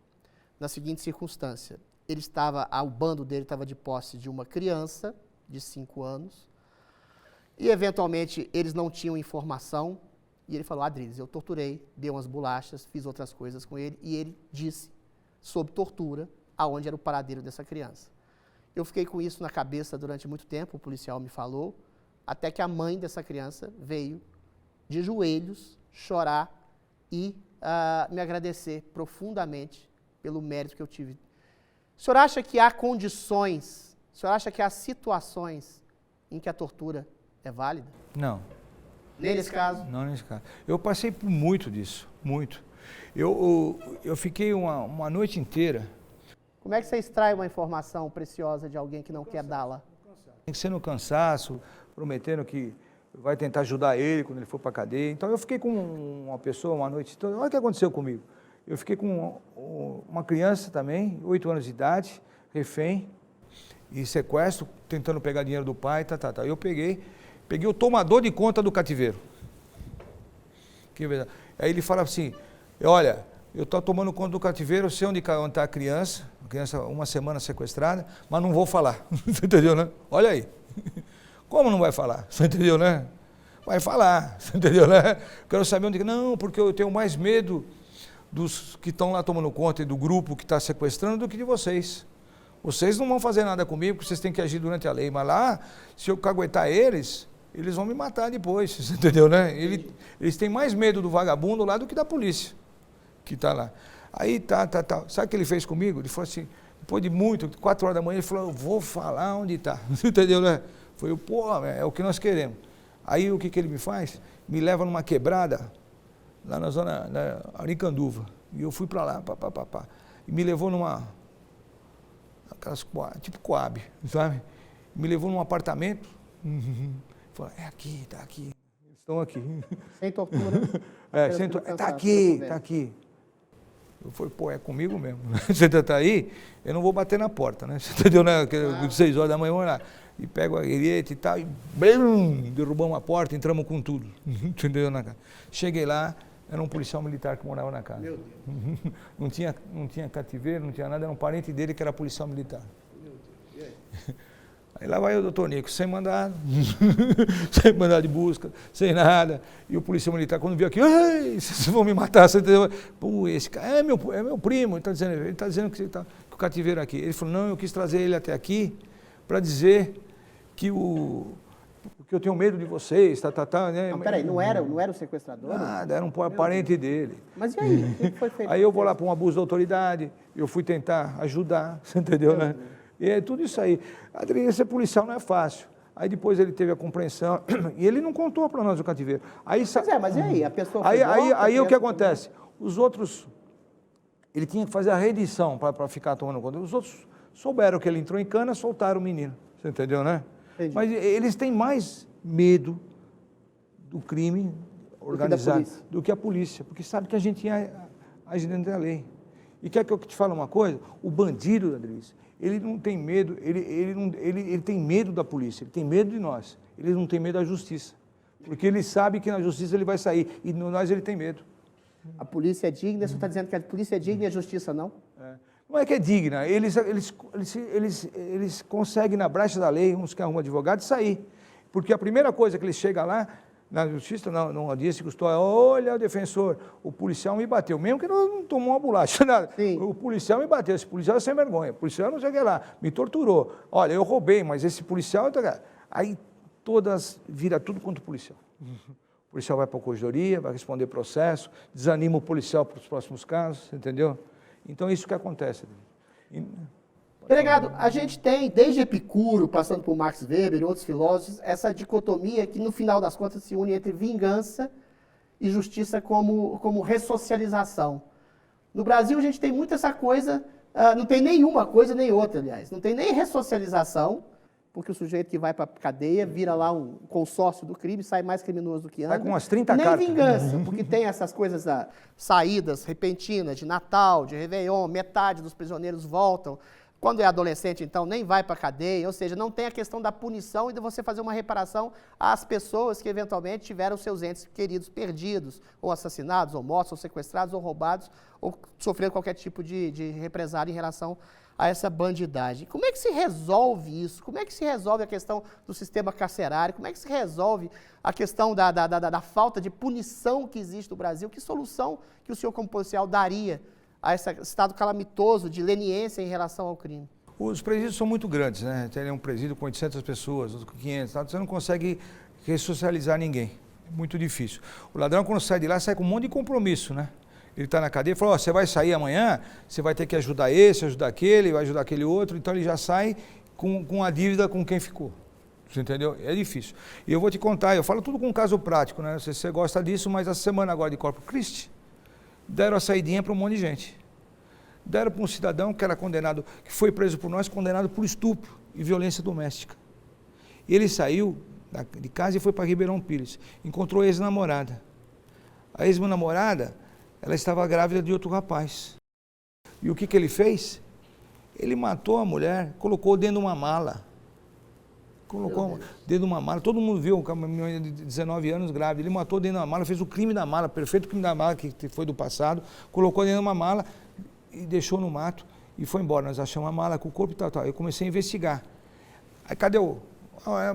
Na seguinte circunstância, o bando dele estava de posse de uma criança de 5 anos, e, eventualmente, eles não tinham informação, e ele falou, Adriles, eu torturei, dei umas bolachas, fiz outras coisas com ele, e ele disse, sob tortura, aonde era o paradeiro dessa criança. Eu fiquei com isso na cabeça durante muito tempo, o policial me falou, até que a mãe dessa criança veio de joelhos chorar e me agradecer profundamente pelo mérito que eu tive. O senhor acha que há condições, o senhor acha que há situações em que a tortura é válida? Não. Nem nesse caso? Não nesse caso. Eu passei por muito disso, muito. Eu fiquei uma noite inteira. Como é que você extrai uma informação preciosa de alguém que não quer dá-la? Tem que ser no cansaço, prometendo que vai tentar ajudar ele quando ele for para a cadeia. Então eu fiquei com uma pessoa uma noite toda. Olha o que aconteceu comigo. Eu fiquei com uma criança também, 8 anos de idade, refém, e sequestro, tentando pegar dinheiro do pai, Eu peguei o tomador de conta do cativeiro. Aí ele fala assim, olha, eu estou tomando conta do cativeiro, eu sei onde está a criança 1 semana sequestrada, mas não vou falar. Você entendeu, né? Olha aí. Como não vai falar? Você entendeu, né? Vai falar. Você entendeu, né? Quero saber onde... Não, porque eu tenho mais medo dos que estão lá tomando conta e do grupo que está sequestrando do que de vocês. Vocês não vão fazer nada comigo, porque vocês têm que agir durante a lei. Mas lá, se eu caguetar eles vão me matar depois. Você entendeu, né? Eles têm mais medo do vagabundo lá do que da polícia que está lá. Aí, Sabe o que ele fez comigo? Ele falou assim, depois de 4 horas da manhã, ele falou, eu vou falar onde está. Você entendeu, né? Foi, pô, é o que nós queremos. Aí o que ele me faz? Me leva numa quebrada, lá na zona da Aricanduva. E eu fui para lá, e me levou tipo Coab, sabe? Me levou num apartamento, falou, é aqui, tá aqui, eles estão aqui. Sem tortura? Tá aqui. Eu falei, pô, é comigo mesmo. Você tá aí, eu não vou bater na porta, né? Você entendeu, né? 6 horas da manhã, vamos lá. E pego a guerrete e tal, e derrubamos a porta, entramos com tudo. Entendeu? Cheguei lá, era um policial militar que morava na casa. Meu Deus. Não tinha cativeiro, não tinha nada, era um parente dele que era policial militar. Meu Deus. E aí? Aí lá vai o doutor Nico, sem mandado, sem mandado de busca, sem nada. E o policial militar, quando viu aqui, ei, vocês vão me matar, você entendeu? Pô, esse cara é meu primo, ele está dizendo que o cativeiro é aqui. Ele falou, não, eu quis trazer ele até aqui para dizer que eu tenho medo de vocês, né? Não, peraí, não era o sequestrador? Nada, era um parente dele. Mas e aí, o que foi feito? Aí eu vou lá para um abuso da autoridade, eu fui tentar ajudar, você entendeu, né? E é tudo isso aí. Adriano, ser policial não é fácil. Aí depois ele teve a compreensão, e ele não contou para nós o cativeiro. Aí, mas e aí? A pessoa foi aí o que acontece? Os outros, ele tinha que fazer a reedição para ficar tomando conta. Os outros souberam que ele entrou em cana, soltaram o menino. Você entendeu, né? Entendi. Mas eles têm mais medo do crime organizado do que a polícia, porque sabe que a gente age dentro da lei. E quer que eu te fale uma coisa? O bandido, Adriles, ele não tem medo, ele tem medo da polícia, ele tem medo de nós, ele não tem medo da justiça, porque ele sabe que na justiça ele vai sair, e nós ele tem medo. A polícia é digna, você está dizendo que a polícia é digna e a justiça não? Não é que é digna, eles conseguem na brecha da lei, uns que arrumam advogado, sair, porque a primeira coisa que eles chegam lá, na justiça, não audiência custódia, olha o defensor, o policial me bateu, mesmo que não tomou uma bolacha, nada. Sim. O policial me bateu, esse policial é sem vergonha, o policial não sei o que lá, me torturou, olha, eu roubei, mas esse policial, aí vira tudo contra o policial. O policial vai para a corregedoria, vai responder processo, desanima o policial para os próximos casos, entendeu? Então isso que acontece. Delegado, a gente tem, desde Epicuro, passando por Max Weber e outros filósofos, essa dicotomia que, no final das contas, se une entre vingança e justiça como ressocialização. No Brasil, a gente tem muito essa coisa, não tem nenhuma coisa nem outra, aliás. Não tem nem ressocialização, porque o sujeito que vai para a cadeia vira lá um consórcio do crime, sai mais criminoso do que anda. Sai com umas 30 nem cartas. Vingança, porque tem essas coisas, saídas repentinas de Natal, de Réveillon, metade dos prisioneiros voltam. Quando é adolescente, então, nem vai para a cadeia, ou seja, não tem a questão da punição e de você fazer uma reparação às pessoas que eventualmente tiveram seus entes queridos perdidos, ou assassinados, ou mortos, ou sequestrados, ou roubados, ou sofreram qualquer tipo de represália em relação a essa bandidagem. Como é que se resolve isso? Como é que se resolve a questão do sistema carcerário? Como é que se resolve a questão da falta de punição que existe no Brasil? Que solução que o senhor, como policial, daria a esse estado calamitoso de leniência em relação ao crime? Os presídios são muito grandes, né? Tem um presídio com 800 pessoas, outro com 500, você não consegue ressocializar ninguém, é muito difícil. O ladrão, quando sai de lá, sai com um monte de compromisso, né? Ele está na cadeia e fala, você vai sair amanhã, você vai ter que ajudar esse, ajudar aquele, vai ajudar aquele outro, então ele já sai com a dívida com quem ficou. Você entendeu? É difícil. E eu vou te contar, eu falo tudo com um caso prático, né? Não sei se você gosta disso, mas a semana agora de Corpus Christi, deram a saidinha para um monte de gente. Deram para um cidadão que era condenado, que foi preso por nós, condenado por estupro e violência doméstica. Ele saiu de casa e foi para Ribeirão Pires. Encontrou a ex-namorada. A ex-namorada, ela estava grávida de outro rapaz. E o que ele fez? Ele matou a mulher, colocou dentro de uma mala. Colocou dentro de uma mala, todo mundo viu, uma menina de 19 anos grávida, ele matou dentro de uma mala, fez o crime da mala, perfeito crime da mala, que foi do passado, colocou dentro de uma mala e deixou no mato e foi embora. Nós achamos a mala com o corpo e tal. Eu comecei a investigar. Aí cadê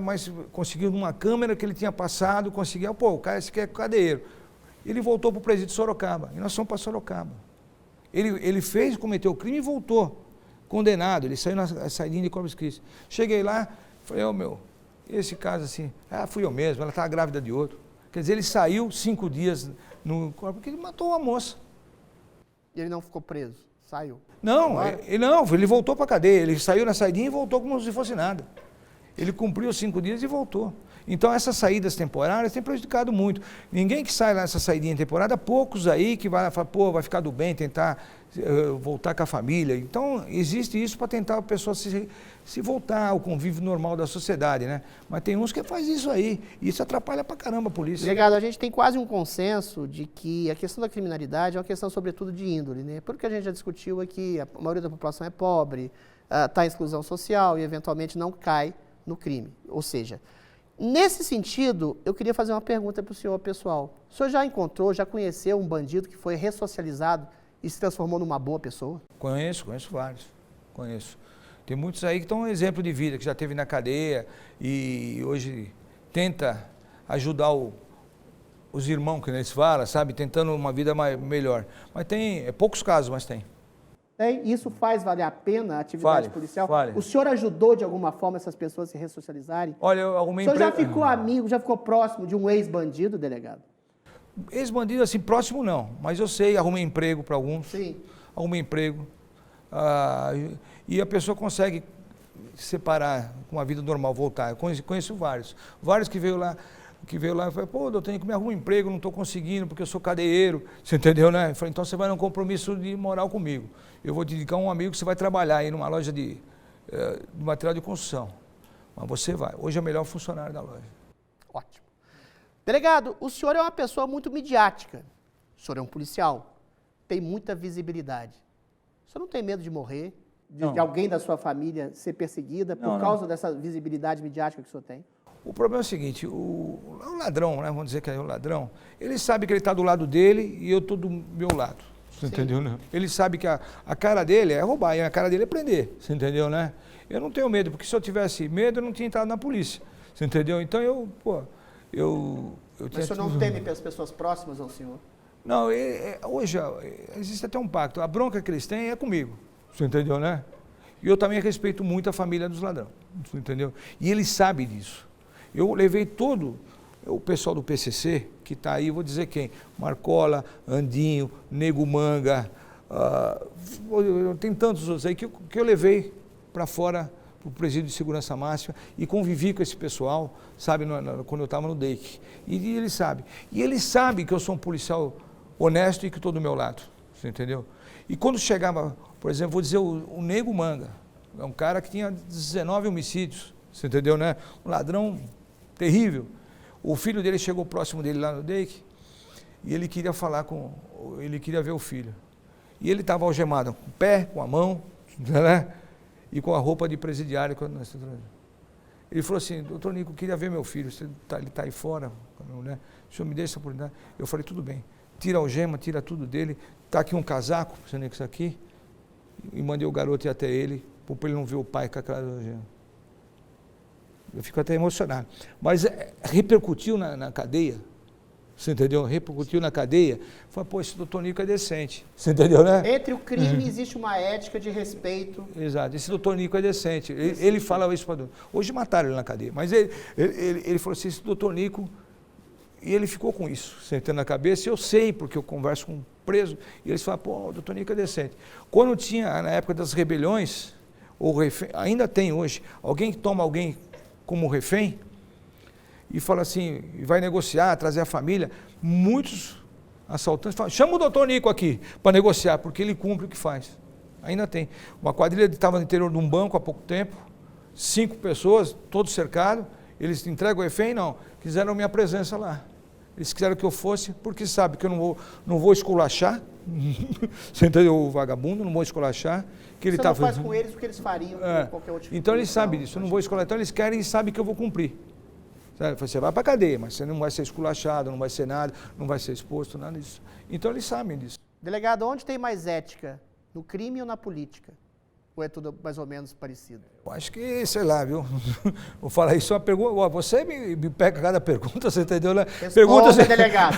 mas conseguiu numa câmera que ele tinha passado, conseguiu, pô, o cara esse aqui é cadeiro. Ele voltou para o presídio de Sorocaba, e nós fomos para Sorocaba. Ele cometeu o crime e voltou, condenado, ele saiu na saidinha de Corpus Christi. Cheguei lá, falei, esse caso assim, fui eu mesmo, ela estava grávida de outro. Quer dizer, ele saiu 5 dias no corpo, porque ele matou uma moça. E ele não ficou preso? Saiu? Não, ele voltou para a cadeia, ele saiu na saidinha e voltou como se fosse nada. Ele cumpriu os 5 dias e voltou. Então essas saídas temporárias têm prejudicado muito. Ninguém que sai nessa saidinha temporária, poucos aí que vai falar, pô, vai ficar do bem, tentar voltar com a família. Então existe isso para tentar a pessoa se voltar ao convívio normal da sociedade, né? Mas tem uns que faz isso aí, e isso atrapalha pra caramba a polícia. Delegado, a gente tem quase um consenso de que a questão da criminalidade é uma questão sobretudo de índole, né? Porque a gente já discutiu aqui, a maioria da população é pobre, está em exclusão social e eventualmente não cai no crime. Ou seja, nesse sentido, eu queria fazer uma pergunta para o senhor pessoal. O senhor já encontrou, já conheceu um bandido que foi ressocializado e se transformou numa boa pessoa? Conheço vários, conheço. Tem muitos aí que estão um exemplo de vida, que já esteve na cadeia e hoje tenta ajudar os irmãos, que eles falam, sabe? Tentando uma vida melhor. Mas tem, poucos casos, mas tem. Isso faz valer a pena a atividade policial? Vale. O senhor ajudou de alguma forma essas pessoas a se ressocializarem? Olha, eu arrumei emprego. O senhor já ficou amigo, já ficou próximo de um ex-bandido, delegado? Ex-bandido, assim, próximo não, mas eu sei, arrumei emprego para alguns. Sim. Arrumei emprego. E a pessoa consegue separar com a vida normal, voltar. Eu conheço vários. Vários que veio lá e falaram, pô, doutor, me arruma um emprego, não estou conseguindo porque eu sou cadeieiro. Você entendeu, né? Eu falei, então você vai num compromisso de moral comigo. Eu vou te indicar um amigo que você vai trabalhar aí numa loja de material de construção. Mas você vai. Hoje é o melhor funcionário da loja. Ótimo. Delegado, o senhor é uma pessoa muito midiática. O senhor é um policial. Tem muita visibilidade. O senhor não tem medo de morrer? De alguém da sua família ser perseguida por causa dessa visibilidade midiática que o senhor tem? O problema é o seguinte, o ladrão, né, vamos dizer que é o ladrão, ele sabe que ele está do lado dele e eu estou do meu lado. Você entendeu, né? Ele sabe que a cara dele é roubar e a cara dele é prender. Você entendeu, né? Eu não tenho medo, porque se eu tivesse medo, eu não tinha entrado na polícia. Você entendeu? Então Mas o senhor não teme pelas pessoas próximas ao senhor? Não, hoje existe até um pacto. A bronca que eles têm é comigo. Você entendeu, né? E eu também respeito muito a família dos ladrões. Você entendeu? E eles sabem disso. Eu levei todo o pessoal do PCC, que está aí, vou dizer quem, Marcola, Andinho, Nego Manga, tem tantos outros aí que eu levei para fora, para o presídio de segurança máxima e convivi com esse pessoal, sabe, quando eu estava no DEIC. E eles sabem. E eles sabem que eu sou um policial honesto e que estou do meu lado, você entendeu? E quando chegava, por exemplo, vou dizer o Nego Manga, é um cara que tinha 19 homicídios, você entendeu, né? Um ladrão terrível. O filho dele chegou próximo dele lá no DEIC e ele queria ele queria ver o filho. E ele estava algemado com o pé, com a mão, né? E com a roupa de presidiário. Ele falou assim, doutor Nico, eu queria ver meu filho, ele está aí fora, né? O senhor me deixa essa oportunidade? Eu falei, tudo bem, tira a algema, tira tudo dele, está aqui um casaco, você nem que isso aqui, e mandei o garoto ir até ele, para ele não ver o pai com aquela algema. Eu fico até emocionado. Mas repercutiu na cadeia, você entendeu? Repercutiu na cadeia. Falei, pô, esse doutor Nico é decente. Você entendeu, né? Entre o crime existe uma ética de respeito. Exato. Esse doutor Nico é decente. Ele fala isso para... Hoje mataram ele na cadeia. Mas ele falou assim, esse doutor Nico... E ele ficou com isso, sentando na cabeça. E eu sei, porque eu converso com um preso. E eles falam, pô, o doutor Nico é decente. Quando tinha, na época das rebeliões, ou refém, ainda tem hoje, alguém que toma alguém como refém e fala assim, e vai negociar, trazer a família, muitos assaltantes falam, chama o doutor Nico aqui para negociar, porque ele cumpre o que faz. Ainda tem. Uma quadrilha estava no interior de um banco há pouco tempo, 5 pessoas, todos cercados, eles entregam o refém? Não, quiseram minha presença lá. Eles quiseram que eu fosse, porque sabe que eu não vou esculachar, você entendeu, o vagabundo, não vou esculachar. Que ele você não faz com eles o que eles fariam com qualquer outro tipo. Então eles sabem disso, eu não vou esculachar. Então eles querem e sabem que eu vou cumprir. Você vai para a cadeia, mas você não vai ser esculachado, não vai ser nada, não vai ser exposto, nada disso. Então eles sabem disso. Delegado, onde tem mais ética? No crime ou na política? Ou é tudo mais ou menos parecido? Eu acho que, sei lá, viu? Vou falar isso, uma pergunta. Você me pega cada pergunta, você entendeu, né? Perguntas, delegado.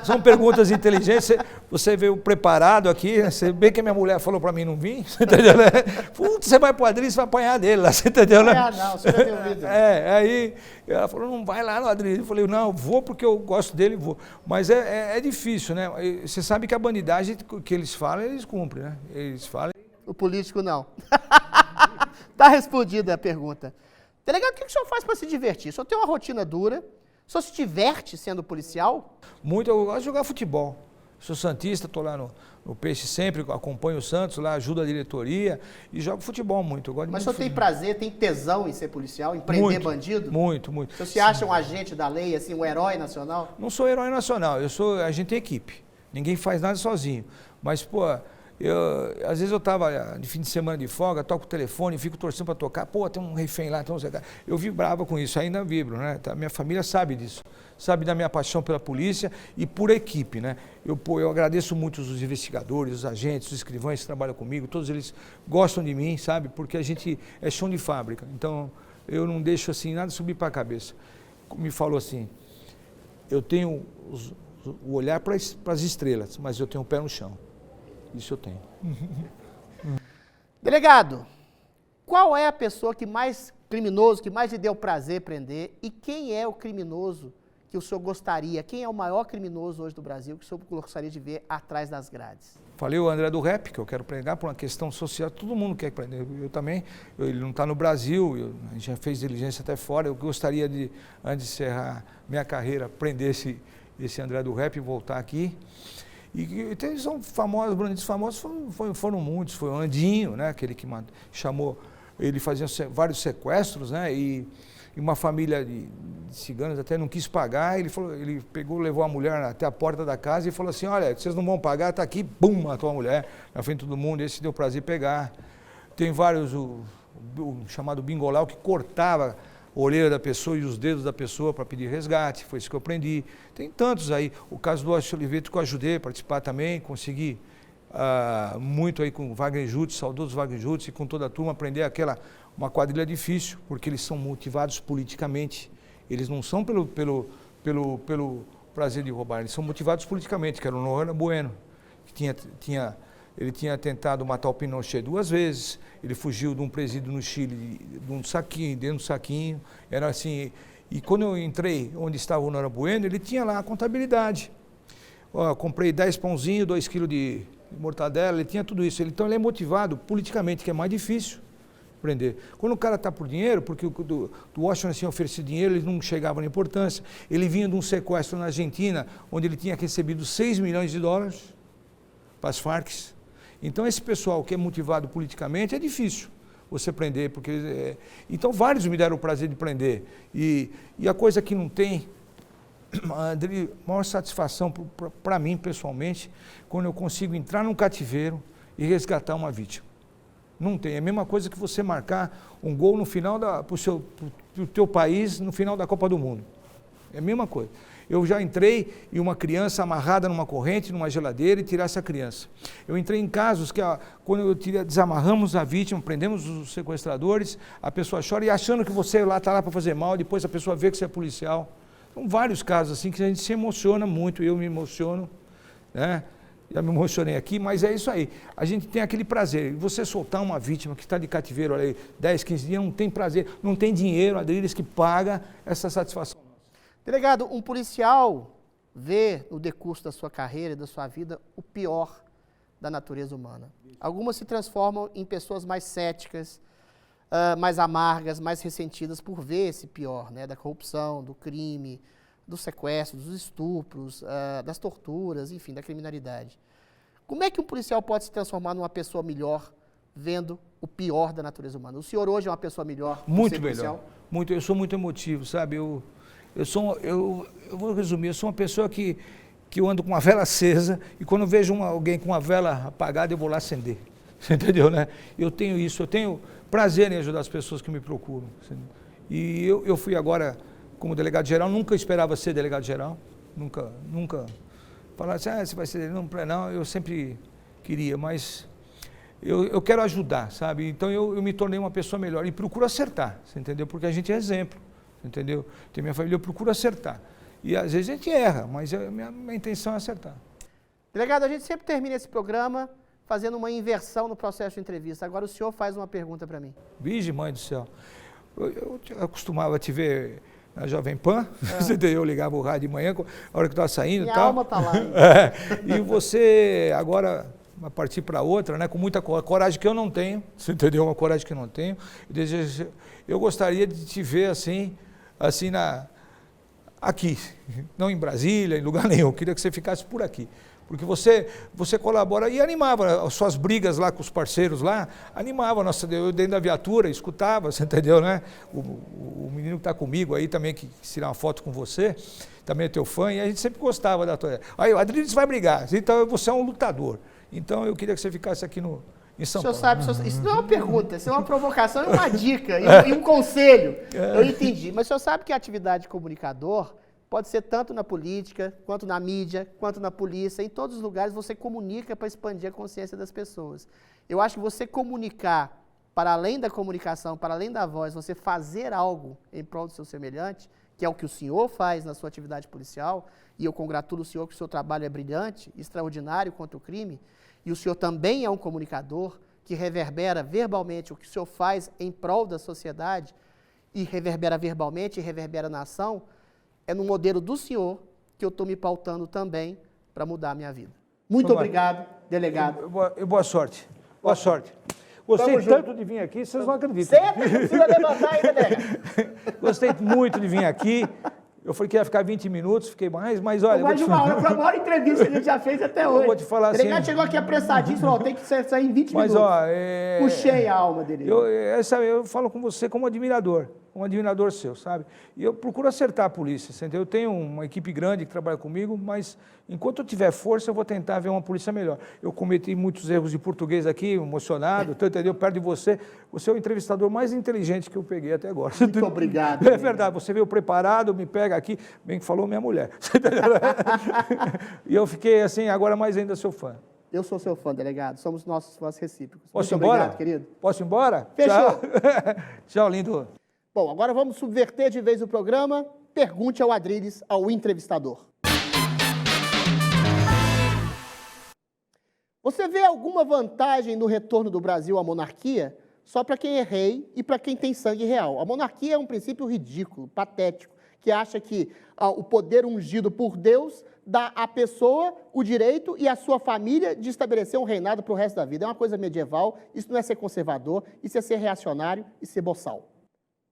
São perguntas inteligentes. Você veio preparado aqui, você bem que a minha mulher falou para mim não vir, você entendeu, né? Putz, você vai pro Adri, você vai apanhar dele lá, você entendeu, né? Não, você já tem ouvido. Aí ela falou, não vai lá no Adri. Eu falei, não, vou porque eu gosto dele, vou. Mas é difícil, né? Você sabe que a bandidagem que eles falam, eles cumprem, né? Eles falam. O político não. Está respondida a pergunta. Delegado, o que o senhor faz para se divertir? O senhor tem uma rotina dura, o senhor se diverte sendo policial? Muito, eu gosto de jogar futebol. Sou santista, estou lá no Peixe sempre, acompanho o Santos lá, ajudo a diretoria e jogo futebol muito. Eu gosto Mas o muito senhor tem prazer, tem tesão em ser policial, em prender bandido? Muito, muito. O senhor se acha um agente da lei, assim, um herói nacional? Não sou herói nacional, eu sou agente de equipe. Ninguém faz nada sozinho. Mas, pô, às vezes eu estava de fim de semana de folga, toco o telefone, fico torcendo para tocar, pô, tem um refém lá, tem um... Eu vibrava com isso, ainda vibro, né? Minha família sabe disso, sabe da minha paixão pela polícia e por equipe, né? Eu agradeço muito os investigadores, os agentes, os escrivães que trabalham comigo, todos eles gostam de mim, sabe? Porque a gente é chão de fábrica, então eu não deixo assim nada subir para a cabeça. Me falou assim, eu tenho o olhar para as estrelas, mas eu tenho o pé no chão. Isso eu tenho. Delegado, qual é a pessoa criminoso que mais lhe deu prazer prender e quem é o criminoso que o senhor gostaria, quem é o maior criminoso hoje do Brasil que o senhor gostaria de ver atrás das grades? Falei o André do Rap, que eu quero pregar por uma questão social, todo mundo quer prender, eu também, ele não está no Brasil, a gente já fez diligência até fora, eu gostaria de, antes de encerrar minha carreira, prender esse André do Rap e voltar aqui. E são famosos, bandidos famosos foram muitos, foi o Andinho, né, aquele que chamou, ele fazia vários sequestros, né, e uma família de ciganos até não quis pagar, ele pegou, levou a mulher até a porta da casa e falou assim, olha, vocês não vão pagar, tá aqui, bum, matou a mulher, na frente de todo mundo, esse deu prazer pegar. Tem vários, o chamado bingolau, que cortava a orelha da pessoa e os dedos da pessoa para pedir resgate, foi isso que eu aprendi. Tem tantos aí, o caso do Washington Oliveto que eu ajudei a participar também, consegui muito aí com o Wagner Jutz, saudoso Wagner Jutz, e com toda a turma, aprender uma quadrilha difícil, porque eles são motivados politicamente, eles não são pelo prazer de roubar, eles são motivados politicamente, que era o Noronha Bueno, que ele tinha tentado matar o Pinochet 2 vezes, ele fugiu de um presídio no Chile, de um saquinho, dentro do saquinho, era assim, e quando eu entrei onde estava o Noronha Bueno, ele tinha lá a contabilidade, comprei 10 pãozinhos, 2 quilos de mortadela, ele tinha tudo isso, então ele é motivado politicamente, que é mais difícil prender. Quando o cara está por dinheiro, porque do Washington tinha oferecido dinheiro, ele não chegava na importância, ele vinha de um sequestro na Argentina, onde ele tinha recebido 6 milhões de dólares para as Farc. Então esse pessoal que é motivado politicamente é difícil você prender, porque então vários me deram o prazer de prender, e a coisa que não tem, André, maior satisfação para mim pessoalmente, quando eu consigo entrar num cativeiro e resgatar uma vítima. Não tem, é a mesma coisa que você marcar um gol no final pro teu país no final da Copa do Mundo, é a mesma coisa. Eu já entrei em uma criança amarrada numa corrente, numa geladeira, e tirar essa criança. Eu entrei em casos que, quando desamarramos a vítima, prendemos os sequestradores, a pessoa chora e achando que você está lá para fazer mal, depois a pessoa vê que você é policial. São vários casos assim que a gente se emociona muito, eu me emociono, né? Já me emocionei aqui, mas é isso aí. A gente tem aquele prazer. Você soltar uma vítima que está de cativeiro ali 10, 15 dias, não tem prazer, não tem dinheiro, Adriles, que paga essa satisfação. Delegado, um policial vê no decurso da sua carreira e da sua vida o pior da natureza humana. Algumas se transformam em pessoas mais céticas, mais amargas, mais ressentidas por ver esse pior, né, da corrupção, do crime, dos sequestros, dos estupros, das torturas, enfim, da criminalidade. Como é que um policial pode se transformar numa pessoa melhor vendo o pior da natureza humana? O senhor hoje é uma pessoa melhor? Muito melhor. Muito, eu sou muito emotivo, sabe? Eu vou resumir, eu sou uma pessoa que eu ando com uma vela acesa e quando vejo alguém com uma vela apagada, eu vou lá acender. Você entendeu, né? Eu tenho isso, eu tenho prazer em ajudar as pessoas que me procuram. E eu fui agora como delegado-geral, nunca esperava ser delegado-geral, nunca falar assim, você vai ser, não, eu sempre queria, mas eu quero ajudar, sabe? Então eu me tornei uma pessoa melhor e procuro acertar, você entendeu? Porque a gente é exemplo, entendeu? Tem minha família, eu procuro acertar. E às vezes a gente erra, mas a minha intenção é acertar. Delegado, a gente sempre termina esse programa fazendo uma inversão no processo de entrevista. Agora o senhor faz uma pergunta para mim. Virgem mãe do céu, eu costumava te ver na Jovem Pan, eu ligava o rádio de manhã, a hora que eu estava saindo e tal. Minha alma está lá. E você agora partir para outra, né? Com muita coragem que eu não tenho, você entendeu? Uma coragem que eu não tenho. Eu gostaria de te ver assim aqui, não em Brasília, em lugar nenhum. Eu queria que você ficasse por aqui. Porque você colabora e animava as suas brigas lá com os parceiros lá, animava, eu dentro da viatura, escutava, você entendeu, né? O menino que está comigo aí também, que tirar uma foto com você, também é teu fã, e a gente sempre gostava da tua... Aí o Adriles vai brigar, então você é um lutador. Então eu queria que você ficasse aqui em São Paulo. Isso não é uma pergunta, isso é uma provocação e uma dica, e um conselho. Eu entendi, mas o senhor sabe que a atividade de comunicador pode ser tanto na política, quanto na mídia, quanto na polícia. Em todos os lugares você comunica para expandir a consciência das pessoas. Eu acho que você comunicar, para além da comunicação, para além da voz, você fazer algo em prol do seu semelhante, que é o que o senhor faz na sua atividade policial, e eu congratulo o senhor que o seu trabalho é brilhante, extraordinário contra o crime, e o senhor também é um comunicador que reverbera verbalmente o que o senhor faz em prol da sociedade, e reverbera verbalmente e reverbera na ação. É no modelo do senhor que eu estou me pautando também para mudar a minha vida. Muito obrigado, delegado. Boa sorte. Boa sorte. Gostei tanto de vir aqui, vocês não acreditam. Senta, não precisa levantar ainda, delegado. Gostei muito de vir aqui. Eu falei que ia ficar 20 minutos, fiquei mais olha... Mais de uma hora, foi a maior entrevista que a gente já fez até hoje. Eu vou te falar assim... O delegado chegou aqui apressadinho e falou, tem que sair em 20 minutos. Puxei a alma dele. Eu falo com você como admirador seu, sabe? E eu procuro acertar a polícia, entendeu? Eu tenho uma equipe grande que trabalha comigo, mas enquanto eu tiver força, eu vou tentar ver uma polícia melhor. Eu cometi muitos erros de português aqui, emocionado, entendeu? Perto de você. Você é o entrevistador mais inteligente que eu peguei até agora. Muito obrigado. É verdade, você veio preparado, me pega aqui, bem que falou minha mulher. E eu fiquei assim, agora mais ainda seu fã. Eu sou seu fã, delegado. Somos nossos fãs recíprocos. Posso ir embora? Obrigado, querido. Posso ir embora? Fechou. Tchau. Tchau, lindo. Bom, agora vamos subverter de vez o programa. Pergunte ao Adriles, ao entrevistador. Você vê alguma vantagem no retorno do Brasil à monarquia? Só para quem é rei e para quem tem sangue real. A monarquia é um princípio ridículo, patético, que acha que o poder ungido por Deus dá à pessoa o direito e à sua família de estabelecer um reinado para o resto da vida. É uma coisa medieval, isso não é ser conservador, isso é ser reacionário e ser boçal.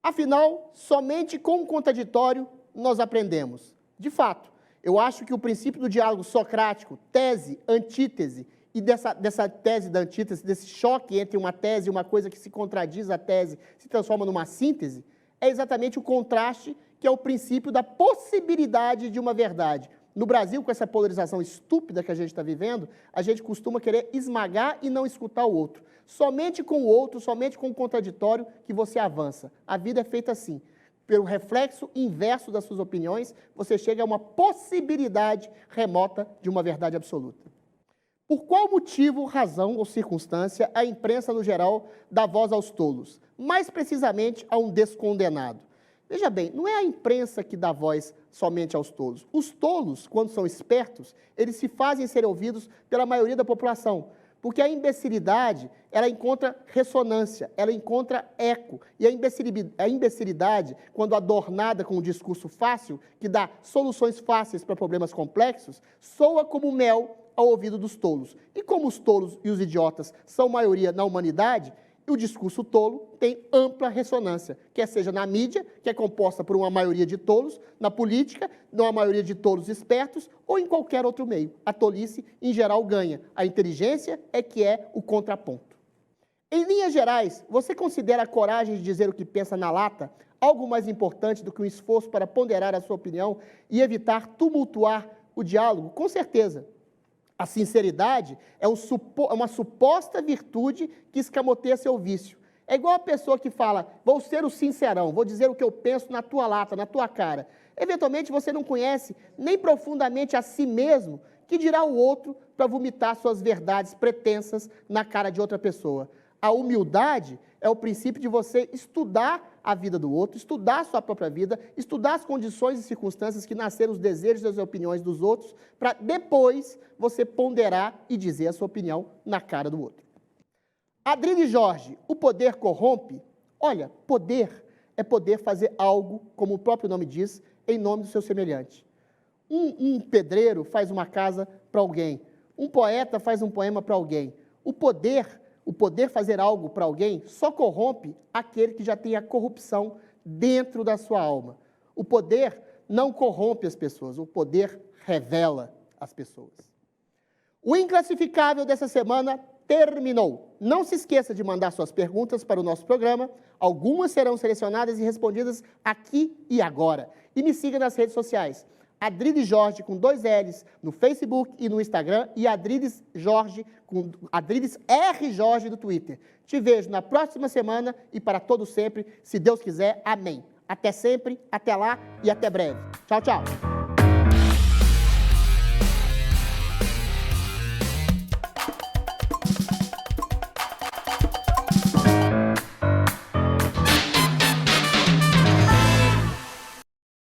Afinal, somente com o contraditório nós aprendemos. De fato, eu acho que o princípio do diálogo socrático, tese, antítese, e dessa tese da antítese, desse choque entre uma tese e uma coisa que se contradiz a tese, se transforma numa síntese, é exatamente o contraste que é o princípio da possibilidade de uma verdade. No Brasil, com essa polarização estúpida que a gente está vivendo, a gente costuma querer esmagar e não escutar o outro. Somente com o outro, somente com o contraditório que você avança. A vida é feita assim. Pelo reflexo inverso das suas opiniões, você chega a uma possibilidade remota de uma verdade absoluta. Por qual motivo, razão ou circunstância a imprensa, no geral, dá voz aos tolos? Mais precisamente, a um descondenado. Veja bem, não é a imprensa que dá voz somente aos tolos. Os tolos, quando são espertos, eles se fazem ser ouvidos pela maioria da população, porque a imbecilidade, ela encontra ressonância, ela encontra eco. E a imbecilidade, quando adornada com um discurso fácil, que dá soluções fáceis para problemas complexos, soa como mel ao ouvido dos tolos. E como os tolos e os idiotas são maioria na humanidade, o discurso tolo tem ampla ressonância, quer seja na mídia, que é composta por uma maioria de tolos, na política, uma maioria de tolos espertos, ou em qualquer outro meio. A tolice, em geral, ganha. A inteligência é que é o contraponto. Em linhas gerais, você considera a coragem de dizer o que pensa na lata algo mais importante do que um esforço para ponderar a sua opinião e evitar tumultuar o diálogo? Com certeza. A sinceridade é uma suposta virtude que escamoteia seu vício. É igual a pessoa que fala, vou ser o sincerão, vou dizer o que eu penso na tua lata, na tua cara. Eventualmente você não conhece nem profundamente a si mesmo, que dirá o outro para vomitar suas verdades pretensas na cara de outra pessoa. A humildade é o princípio de você estudar a vida do outro, estudar a sua própria vida, estudar as condições e circunstâncias que nasceram os desejos e as opiniões dos outros, para depois você ponderar e dizer a sua opinião na cara do outro. Adriles Jorge, o poder corrompe? Olha, poder é poder fazer algo, como o próprio nome diz, em nome do seu semelhante. Um pedreiro faz uma casa para alguém. Um poeta faz um poema para alguém. O poder fazer algo para alguém só corrompe aquele que já tem a corrupção dentro da sua alma. O poder não corrompe as pessoas, o poder revela as pessoas. O Inclassificável dessa semana terminou. Não se esqueça de mandar suas perguntas para o nosso programa. Algumas serão selecionadas e respondidas aqui e agora. E me siga nas redes sociais. Adriles Jorge com 2 L's no Facebook e no Instagram e Adriles R. Jorge do Twitter. Te vejo na próxima semana e para todo sempre, se Deus quiser. Amém. Até sempre, até lá e até breve. Tchau, tchau.